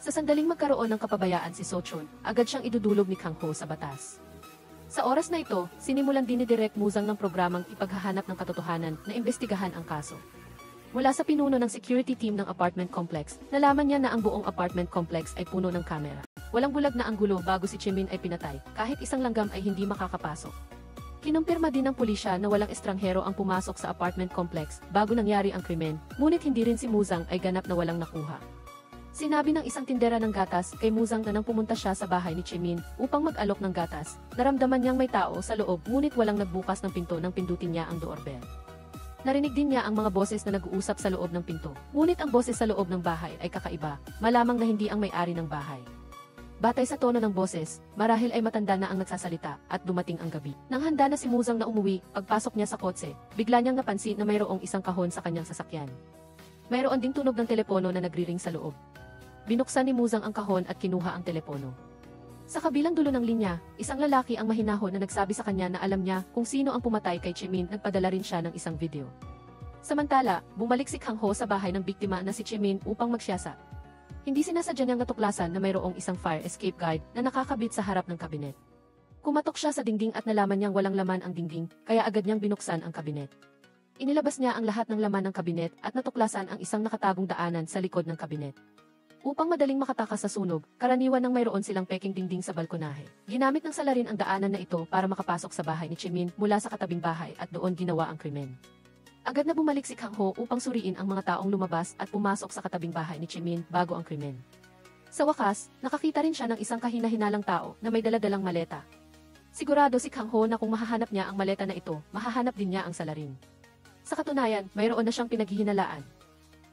Sa sandaling magkaroon ng kapabayaan si So-chun, agad siyang idudulog ni Kang Ho sa batas. Sa oras na ito, sinimulan din ni Direk Muzang ng programang ipaghahanap ng katotohanan na imbestigahan ang kaso. Mula sa pinuno ng security team ng apartment complex, nalaman niya na ang buong apartment complex ay puno ng kamera. Walang bulag na anggulo bago si Chimin ay pinatay, kahit isang langgam ay hindi makakapasok. Kinumpirma din ng pulisya na walang estranghero ang pumasok sa apartment complex bago nangyari ang krimen, ngunit hindi rin si Muzang ay ganap na walang nakuha. Sinabi ng isang tindera ng gatas kay Muzang na nang pumunta siya sa bahay ni Chemin upang mag-alok ng gatas, naramdaman niyang may tao sa loob ngunit walang nagbukas ng pinto nang pindutin niya ang doorbell. Narinig din niya ang mga boses na nag-uusap sa loob ng pinto, ngunit ang boses sa loob ng bahay ay kakaiba, malamang na hindi ang may-ari ng bahay. Batay sa tono ng boses, marahil ay matanda na ang nagsasalita at dumating ang gabi. Nang handa na si Muzang na umuwi, pagpasok niya sa kotse, bigla niyang napansin na mayroong isang kahon sa kanyang sasakyan. Mayroon ding tunog ng telepono na nagriring sa loob. Binuksan ni Muzang ang kahon at kinuha ang telepono. Sa kabilang dulo ng linya, isang lalaki ang mahinahon na nagsabi sa kanya na alam niya kung sino ang pumatay kay Chemin, nagpadala rin siya ng isang video. Samantala, bumalik si Kang Ho sa bahay ng biktima na si Chemin upang magsiyasat. Hindi sinasadya niyang natuklasan na mayroong isang fire escape guide na nakakabit sa harap ng kabinet. Kumatok siya sa dingding at nalaman niyang walang laman ang dingding, kaya agad niyang binuksan ang kabinet. Inilabas niya ang lahat ng laman ng kabinet at natuklasan ang isang nakatagong daanan sa likod ng kabinet. Upang madaling makatakas sa sunog, karaniwan nang mayroon silang peking dingding sa balkonahe. Ginamit ng salarin ang daanan na ito para makapasok sa bahay ni Chemin mula sa katabing bahay at doon ginawa ang krimen. Agad na bumalik si Kang Ho upang suriin ang mga taong lumabas at pumasok sa katabing bahay ni Chemin bago ang krimen. Sa wakas, nakakita rin siya ng isang kahina-hinalang tao na may daladalang maleta. Sigurado si Kang Ho na kung mahahanap niya ang maleta na ito, mahahanap din niya ang salarin. Sa katunayan, mayroon na siyang pinaghihinalaan.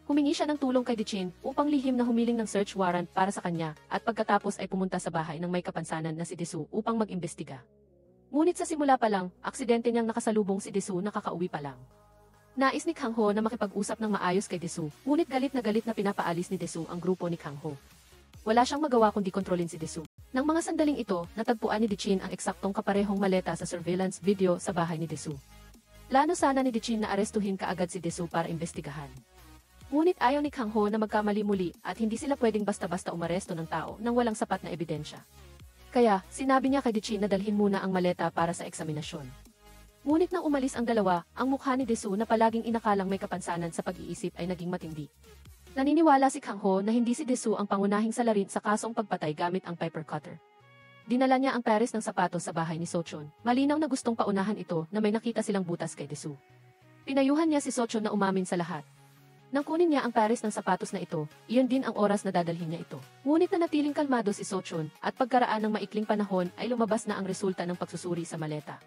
Humingi siya ng tulong kay Dichin upang lihim na humiling ng search warrant para sa kanya at pagkatapos ay pumunta sa bahay ng may kapansanan na si Desu upang mag-imbestiga. Ngunit sa simula pa lang, aksidente niyang nakasalubong si Desu na kakauwi pa lang. Nais ni Kang Ho na makipag-usap ng maayos kay Desu, ngunit galit na pinapaalis ni Desu ang grupo ni Kang Ho. Wala siyang magawa kundi kontrolin si Desu. Nang mga sandaling ito, natagpuan ni Dichin ang eksaktong kaparehong maleta sa surveillance video sa bahay ni Desu. Plano sana ni Dichin na arestuhin kaagad si Desu para imbestigahan. Ngunit ayaw ni Kang Ho na magkamali muli at hindi sila pwedeng basta-basta umaresto ng tao nang walang sapat na ebidensya. Kaya, sinabi niya kay Dichin na dalhin muna ang maleta para sa eksaminasyon. Ngunit nang umalis ang dalawa, ang mukha ni Desu na palaging inakalang may kapansanan sa pag-iisip ay naging matindi. Naniniwala si Kang Ho na hindi si Desu ang pangunahing salarin sa kasong pagpatay gamit ang pepper cutter. Dinala niya ang pares ng sapatos sa bahay ni Sochon. Malinaw na gustong paunahan ito na may nakita silang butas kay Desu. Pinayuhan niya si Sochon na umamin sa lahat. Nang kunin niya ang pares ng sapatos na ito, iyon din ang oras na dadalhin niya ito. Ngunit nanatiling kalmado si Sochon at pagkaraan ng maikling panahon ay lumabas na ang resulta ng pagsusuri sa maleta.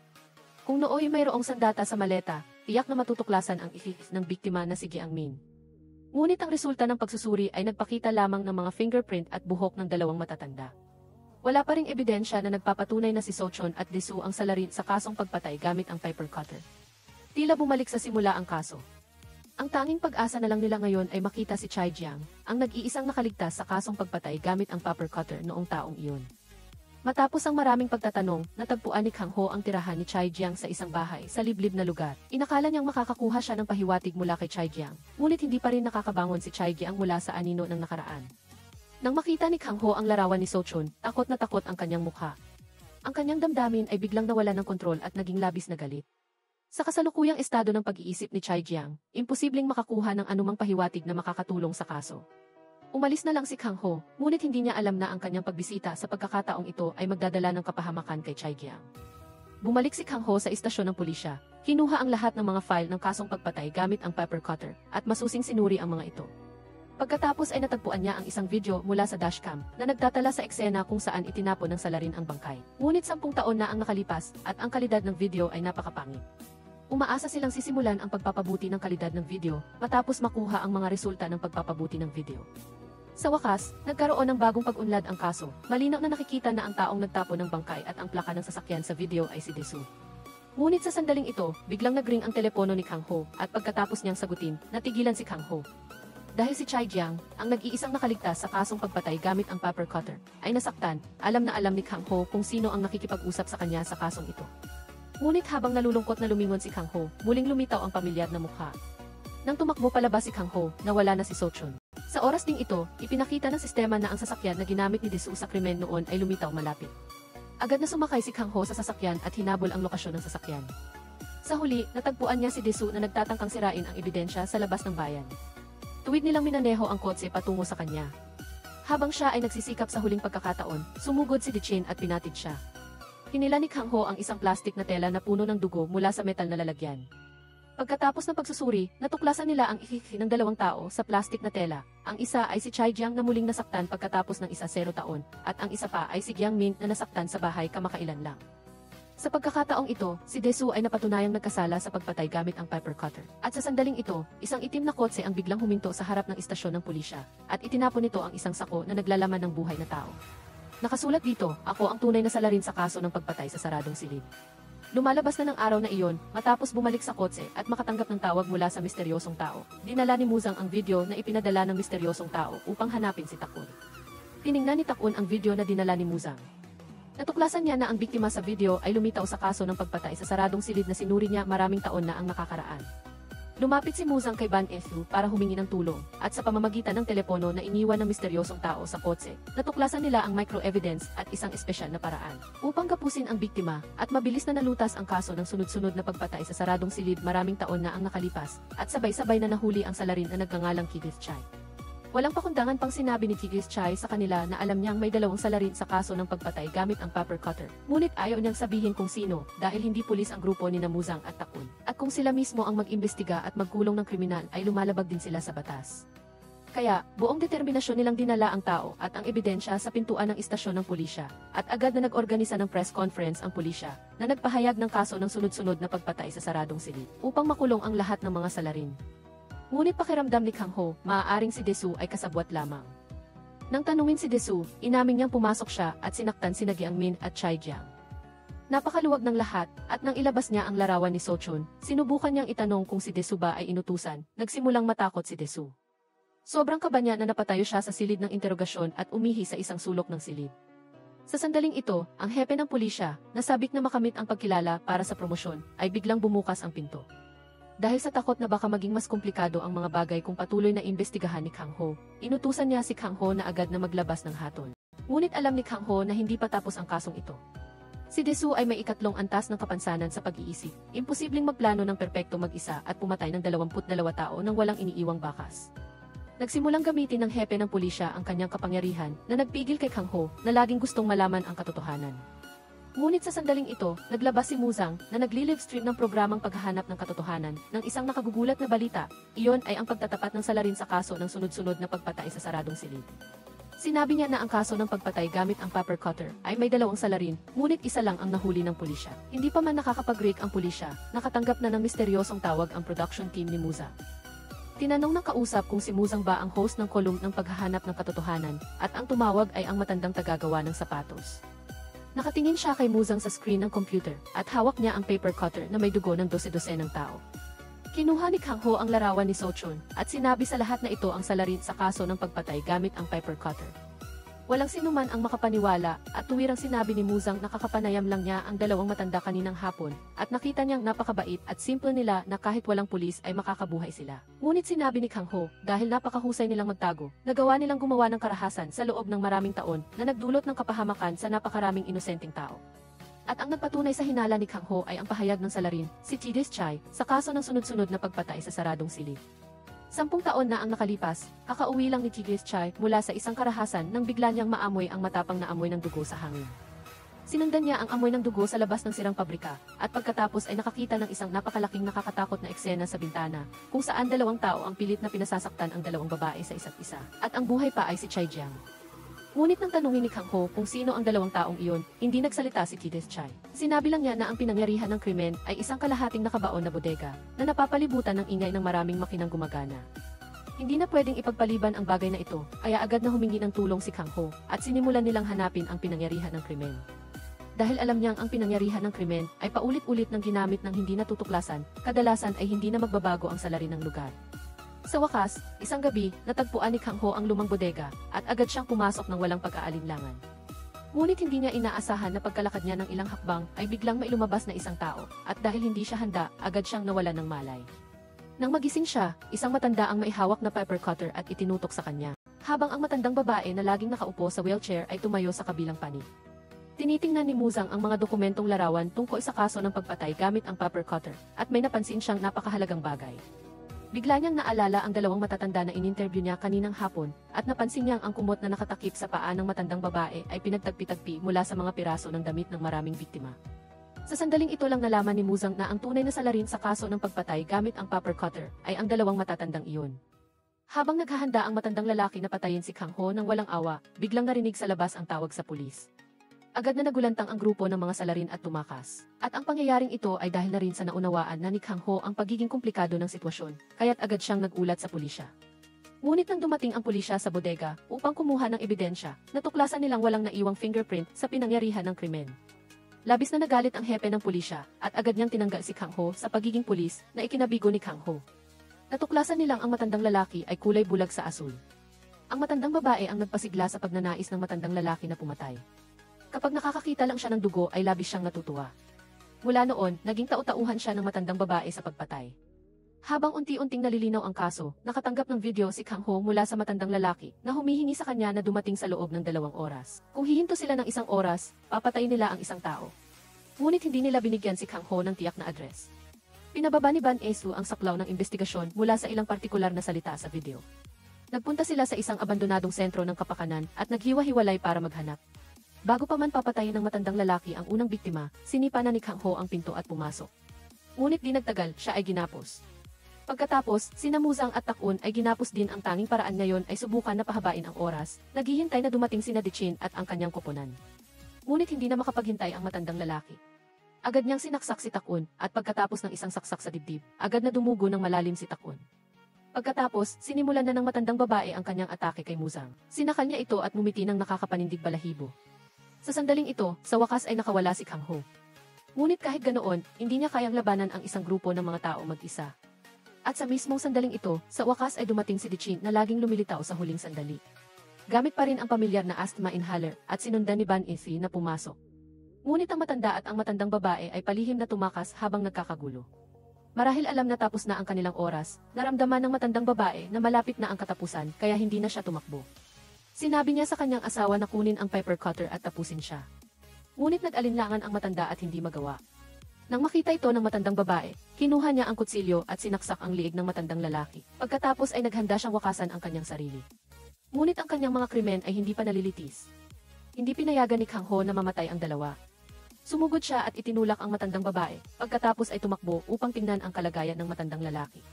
Kung nooy mayroong sandata sa maleta, tiyak na matutuklasan ang ihis ng biktima na si Giang Min. Ngunit ang resulta ng pagsusuri ay nagpakita lamang ng mga fingerprint at buhok ng dalawang matatanda. Wala pa ring ebidensya na nagpapatunay na si Sochon at Desu ang salarin sa kasong pagpatay gamit ang pepper cutter. Tila bumalik sa simula ang kaso. Ang tanging pag-asa na lang nila ngayon ay makita si Chai Jiang, ang nag-iisang nakaligtas sa kasong pagpatay gamit ang pepper cutter noong taong iyon. Matapos ang maraming pagtatanong, natagpuan ni Kang Ho ang tirahan ni Chai Jiang sa isang bahay sa liblib na lugar. Inakala niyang makakakuha siya ng pahiwatig mula kay Chai Jiang, ngunit hindi pa rin nakakabangon si Chai Jiang mula sa anino ng nakaraan. Nang makita ni Kang Ho ang larawan ni Sochon, takot na takot ang kanyang mukha. Ang kanyang damdamin ay biglang nawala ng kontrol at naging labis na galit. Sa kasalukuyang estado ng pag-iisip ni Chai Jiang, imposibleng makakuha ng anumang pahiwatig na makakatulong sa kaso. Umalis na lang si Kang Ho, ngunit hindi niya alam na ang kanyang pagbisita sa pagkakataong ito ay magdadala ng kapahamakan kay Chai Jiang. Bumalik si Kang Ho sa istasyon ng pulisya, kinuha ang lahat ng mga file ng kasong pagpatay gamit ang pepper cutter, at masusing sinuri ang mga ito. Pagkatapos ay natagpuan niya ang isang video mula sa dashcam na nagtatala sa eksena kung saan itinapon ng salarin ang bangkay. Ngunit 10 taon na ang nakalipas at ang kalidad ng video ay napakapangit. Umaasa silang sisimulan ang pagpapabuti ng kalidad ng video matapos makuha ang mga resulta ng pagpapabuti ng video. Sa wakas, nagkaroon ng bagong pag-unlad ang kaso. Malinaw na nakikita na ang taong nagtapon ng bangkay at ang plaka ng sasakyan sa video ay si Desu. Ngunit sa sandaling ito, biglang nagring ang telepono ni Kang Ho at pagkatapos niyang sagutin, natigilan si Kang Ho. Dahil si Chai Jiang, ang nag-iisang nakaligtas sa kasong pagpatay gamit ang pepper cutter, ay nasaktan, alam na alam ni Kang Ho kung sino ang nakikipag-usap sa kanya sa kasong ito. Ngunit habang nalulungkot na lumingon si Kang Ho, muling lumitaw ang pamilyar na mukha. Nang tumakbo palabas si Kang Ho, nawala na si Sochon. Sa oras ding ito, ipinakita ng sistema na ang sasakyan na ginamit ni Desu sa krimen noon ay lumitaw malapit. Agad na sumakay si Kang Ho sa sasakyan at hinabol ang lokasyon ng sasakyan. Sa huli, natagpuan niya si Desu na nagtatangkang sirain ang ebidensya sa labas ng bayan. Tuwid nilang minaneho ang kotse patungo sa kanya. Habang siya ay nagsisikap sa huling pagkakataon, sumugod si Dichin at pinatid siya. Hinila ni Kang Ho ang isang plastik na tela na puno ng dugo mula sa metal na lalagyan. Pagkatapos ng pagsusuri, natuklasan nila ang ihi ng 2 tao sa plastik na tela. Ang isa ay si Chai Jiang na muling nasaktan pagkatapos ng 0 taon, at ang isa pa ay si Jiang Min na nasaktan sa bahay kamakailan lang. Sa pagkakataong ito, si Desu ay napatunayang nagkasala sa pagpatay gamit ang pepper cutter. At sa sandaling ito, isang itim na kotse ang biglang huminto sa harap ng istasyon ng pulisya, at itinapon nito ang isang sako na naglalaman ng buhay na tao. Nakasulat dito, "Ako ang tunay na salarin sa kaso ng pagpatay sa saradong silid." Lumalabas na ng araw na iyon, matapos bumalik sa kotse at makatanggap ng tawag mula sa misteryosong tao. Dinala ni Muzang ang video na ipinadala ng misteryosong tao upang hanapin si Takun. Tiningnan ni Takun ang video na dinala ni Muzang. Natuklasan niya na ang biktima sa video ay lumitaw sa kaso ng pagpatay sa saradong silid na sinuri niya maraming taon na ang nakakaraan. Lumapit si Muzang kay Ban Ethu para humingi ng tulong, at sa pamamagitan ng telepono na iniwan ng misteryosong tao sa kotse, natuklasan nila ang micro-evidence at isang espesyal na paraan upang kapusin ang biktima, at mabilis na nalutas ang kaso ng sunod-sunod na pagpatay sa saradong silid maraming taon na ang nakalipas, at sabay-sabay na nahuli ang salarin na nagngangalang Kidith Chai. Walang pakundangan pang sinabi ni Kidith Chai sa kanila na alam niyang may 2 salarin sa kaso ng pagpatay gamit ang pepper cutter. Ngunit ayaw niyang sabihin kung sino dahil hindi pulis ang grupo ni Muzang at Takun. At kung sila mismo ang mag-imbestiga at magkulong ng kriminal ay lumalabag din sila sa batas. Kaya, buong determinasyon nilang dinala ang tao at ang ebidensya sa pintuan ng istasyon ng pulisya, at agad na nag-organisa ng press conference ang pulisya na nagpahayag ng kaso ng sunod-sunod na pagpatay sa saradong silid upang makulong ang lahat ng mga salarin. Ngunit pakiramdam ni Kang Ho, maaaring si Desu ay kasabwat lamang. Nang tanungin si Desu, inamin niyang pumasok siya at sinaktan sina Jiang Min at Chai Jiang. Napakaluwag ng lahat, at nang ilabas niya ang larawan ni Sochun, sinubukan niyang itanong kung si Desu ba ay inutusan. Nagsimulang matakot si Desu. Sobrang kaba niya na napatayo siya sa silid ng interogasyon at umihi sa isang sulok ng silid. Sa sandaling ito, ang hepe ng pulisya, nasabik na makamit ang pagkilala para sa promosyon, ay biglang bumukas ang pinto. Dahil sa takot na baka maging mas komplikado ang mga bagay kung patuloy na imbestigahan ni Kang Ho, inutusan niya si Kang Ho na agad na maglabas ng hatol. Ngunit alam ni Kang Ho na hindi pa tapos ang kasong ito. Si Desu ay may 3 antas ng kapansanan sa pag-iisip, imposibleng magplano ng perpekto mag-isa at pumatay ng 22 tao nang walang iniiwang bakas. Nagsimulang gamitin ng hepe ng pulisya ang kanyang kapangyarihan na nagpigil kay Kang Ho na laging gustong malaman ang katotohanan. Ngunit sa sandaling ito, naglabas si Muzang na nagli-livestream ng programang paghahanap ng katotohanan ng isang nakagugulat na balita. Iyon ay ang pagtatapat ng salarin sa kaso ng sunod-sunod na pagpatay sa saradong silid. Sinabi niya na ang kaso ng pagpatay gamit ang pepper cutter ay may 2 salarin, ngunit isa lang ang nahuli ng pulisya. Hindi pa man nakakapag-break ang pulisya, nakatanggap na ng misteryosong tawag ang production team ni Muzang. Tinanong ng kausap kung si Muzang ba ang host ng kolum ng paghahanap ng katotohanan, at ang tumawag ay ang matandang tagagawa ng sapatos. Nakatingin siya kay Muzang sa screen ng computer, at hawak niya ang paper cutter na may dugo ng 12 ng tao. Kinuha ni Kang Ho ang larawan ni Sochun, at sinabi sa lahat na ito ang salarin sa kaso ng pagpatay gamit ang paper cutter. Walang sinuman ang makapaniwala, at tuwirang sinabi ni Muzang na kakapanayam lang niya ang 2 matanda kaninang hapon, at nakita niyang napakabait at simple nila na kahit walang pulis ay makakabuhay sila. Ngunit sinabi ni Kang Ho, dahil napakahusay nilang magtago, nagawa nilang gumawa ng karahasan sa loob ng maraming taon na nagdulot ng kapahamakan sa napakaraming inosenteng tao. At ang nagpatunay sa hinala ni Kang Ho ay ang pahayag ng salarin, si Kidith Chai, sa kaso ng sunod-sunod na pagpatay sa saradong silid. 10 taon na ang nakalipas, kakauwi lang ni Kidith Chai mula sa isang karahasan nang bigla niyang maamoy ang matapang na amoy ng dugo sa hangin. Sinundan niya ang amoy ng dugo sa labas ng sirang pabrika, at pagkatapos ay nakakita ng isang napakalaking nakakatakot na eksena sa bintana, kung saan 2 tao ang pilit na pinasasaktan ang 2 babae sa isa't isa, at ang buhay pa ay si Chai Jiang. Ngunit nang tanungin ni Kang Ho kung sino ang 2 taong iyon, hindi nagsalita si Kidith Chai. Sinabi lang niya na ang pinangyarihan ng krimen ay isang kalahating nakabaon na bodega, na napapalibutan ng ingay ng maraming makinang gumagana. Hindi na pwedeng ipagpaliban ang bagay na ito, kaya agad na humingi ng tulong si Kang Ho, at sinimulan nilang hanapin ang pinangyarihan ng krimen. Dahil alam niyang ang pinangyarihan ng krimen ay paulit-ulit ng ginamit ng hindi natutuklasan, kadalasan ay hindi na magbabago ang salarin ng lugar. Sa wakas, isang gabi, natagpuan ni Kang Ho ang lumang bodega, at agad siyang pumasok ng walang pag-aalinlangan. Ngunit hindi niya inaasahan na pagkalakad niya ng ilang hakbang ay biglang may lumabas na isang tao, at dahil hindi siya handa, agad siyang nawalan ng malay. Nang magising siya, isang matanda ang maihawak na pepper cutter at itinutok sa kanya, habang ang matandang babae na laging nakaupo sa wheelchair ay tumayo sa kabilang panig. Tinitingnan ni Muzang ang mga dokumentong larawan tungkol sa kaso ng pagpatay gamit ang pepper cutter, at may napansin siyang napakahalagang bagay. Bigla niyang naalala ang 2 matatanda na in-interview niya kaninang hapon, at napansin niyang ang kumot na nakatakip sa paa ng matandang babae ay pinagtagpi-tagpi mula sa mga piraso ng damit ng maraming biktima. Sa sandaling ito lang nalaman ni Muzang na ang tunay na salarin sa kaso ng pagpatay gamit ang paper cutter ay ang dalawang matatandang iyon. Habang naghahanda ang matandang lalaki na patayin si Kang Ho nang walang awa, biglang narinig sa labas ang tawag sa pulis. Agad na nagulantang ang grupo ng mga salarin at tumakas. At ang pangyayaring ito ay dahil na rin sa naunawaan na ni Kang Ho ang pagiging komplikado ng sitwasyon, kaya't agad siyang nagulat sa pulisya. Ngunit nang dumating ang pulisya sa bodega upang kumuha ng ebidensya, natuklasan nilang walang naiwang fingerprint sa pinangyarihan ng krimen. Labis na nagalit ang hepe ng pulisya at agad niyang tinanggal si Kang Ho sa pagiging pulis na ikinabigo ni Kang Ho. Natuklasan nilang ang matandang lalaki ay kulay bulag sa asul. Ang matandang babae ang nagpasigla sa pagnanais ng matandang lalaki na pumatay. Kapag nakakakita lang siya ng dugo ay labis siyang natutuwa. Mula noon, naging tau-tauhan siya ng matandang babae sa pagpatay. Habang unti-unting nalilinaw ang kaso, nakatanggap ng video si Kang Ho mula sa matandang lalaki na humihingi sa kanya na dumating sa loob ng 2 oras. Kung hihinto sila ng 1 oras, papatayin nila ang isang tao. Ngunit hindi nila binigyan si Kang Ho ng tiyak na address. Pinababa ni Ban Esu ang saklaw ng investigasyon mula sa ilang partikular na salita sa video. Nagpunta sila sa isang abandonadong sentro ng kapakanan at naghiwa-hiwalay para maghanap. Bago pa man papatayin ng matandang lalaki ang unang biktima, sinipa na ni Kang Ho ang pinto at pumasok. Ngunit di nagtagal, siya ay ginapos. Pagkatapos, sina Muzang at Tak-un ay ginapos din ang tanging paraan ngayon ay subukan na pahabain ang oras, naghihintay na dumating sina Dichin at ang kanyang koponan. Ngunit hindi na makapaghintay ang matandang lalaki. Agad niyang sinaksak si Tak-un at pagkatapos ng isang saksak sa dibdib, agad na dumugo ng malalim si Tak-un. Pagkatapos, sinimulan na ng matandang babae ang kanyang atake kay Muzang. Sinakal niya ito at ngumiti ng nakakapanindig balahibo. Sa sandaling ito, sa wakas ay nakawala si Kang Ho. Ngunit kahit ganoon, hindi niya kayang labanan ang isang grupo ng mga tao mag-isa. At sa mismong sandaling ito, sa wakas ay dumating si Dichin na laging lumilitaw sa huling sandali. Gamit pa rin ang pamilyar na asthma inhaler at sinundan ni Ban Efi na pumasok. Ngunit ang matanda at ang matandang babae ay palihim na tumakas habang nagkakagulo. Marahil alam na tapos na ang kanilang oras, naramdaman ng matandang babae na malapit na ang katapusan kaya hindi na siya tumakbo. Sinabi niya sa kanyang asawa na kunin ang paper cutter at tapusin siya. Ngunit nag-alinlangan ang matanda at hindi magawa. Nang makita ito ng matandang babae, kinuha niya ang kutsilyo at sinaksak ang liig ng matandang lalaki. Pagkatapos ay naghanda siyang wakasan ang kanyang sarili. Ngunit ang kanyang mga krimen ay hindi pa nalilitis. Hindi pinayagan ni Kang Ho na mamatay ang dalawa. Sumugod siya at itinulak ang matandang babae, pagkatapos ay tumakbo upang tingnan ang kalagayan ng matandang lalaki.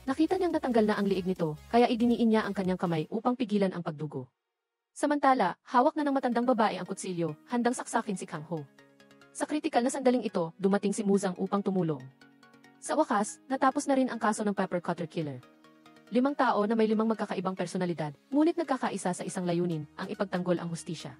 Nakita niyang natanggal na ang liig nito, kaya idiniin niya ang kanyang kamay upang pigilan ang pagdugo. Samantala, hawak na ng matandang babae ang kutsilyo, handang saksakin si Kang Ho. Sa kritikal na sandaling ito, dumating si Muzang upang tumulong. Sa wakas, natapos na rin ang kaso ng pepper cutter killer. 5 tao na may 5 magkakaibang personalidad, ngunit nagkakaisa sa isang layunin, ang ipagtanggol ang hustisya.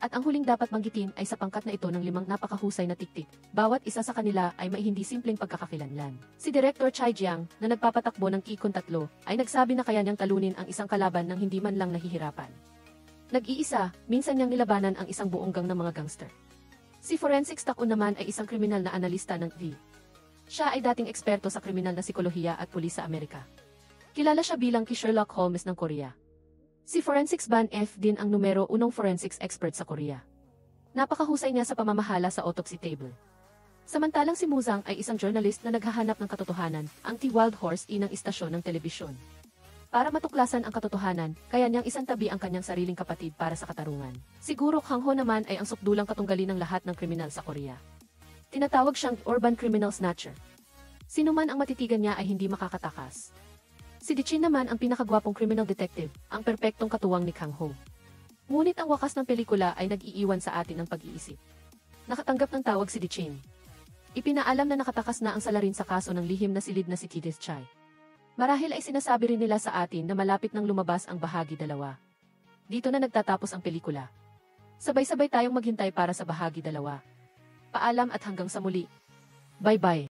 At ang huling dapat manggitin ay sa pangkat na ito ng 5 napakahusay na tiktik, bawat isa sa kanila ay may hindi simpleng pagkakakilanlan. Si Director Chai Jiang, na nagpapatakbo ng Kikon 3, ay nagsabi na kaya niyang talunin ang isang kalaban nang hindi man lang nahihirapan. Nag-iisa, minsan niyang nilabanan ang isang buong gang ng mga gangster. Si Forensics Tak-un naman ay isang kriminal na analista ng V. Siya ay dating eksperto sa kriminal na sikolohiya at pulis sa Amerika. Kilala siya bilang Sherlock Holmes ng Korea. Si Forensics Ban F din ang numero 1 forensics expert sa Korea. Napakahusay niya sa pamamahala sa autopsy table. Samantalang si Muzang ay isang journalist na naghahanap ng katotohanan, ang Wild Horse ng istasyon ng telebisyon. Para matuklasan ang katotohanan, kaya niyang isantabi ang kanyang sariling kapatid para sa katarungan. Siguro Kang Ho naman ay ang sukdulang katunggali ng lahat ng kriminal sa Korea. Tinatawag siyang urban criminal snatcher. Sino man ang matitigan niya ay hindi makakatakas. Si Dichin naman ang pinakagwapong criminal detective, ang perpektong katuwang ni Kang Ho. Ngunit ang wakas ng pelikula ay nag-iiwan sa atin ng pag-iisip. Nakatanggap ng tawag si Dichin. Ipinaalam na nakatakas na ang salarin sa kaso ng lihim na silid na si Tidis Chai. Marahil ay sinasabi rin nila sa atin na malapit nang lumabas ang bahagi 2. Dito na nagtatapos ang pelikula. Sabay-sabay tayong maghintay para sa bahagi 2. Paalam at hanggang sa muli. Bye-bye.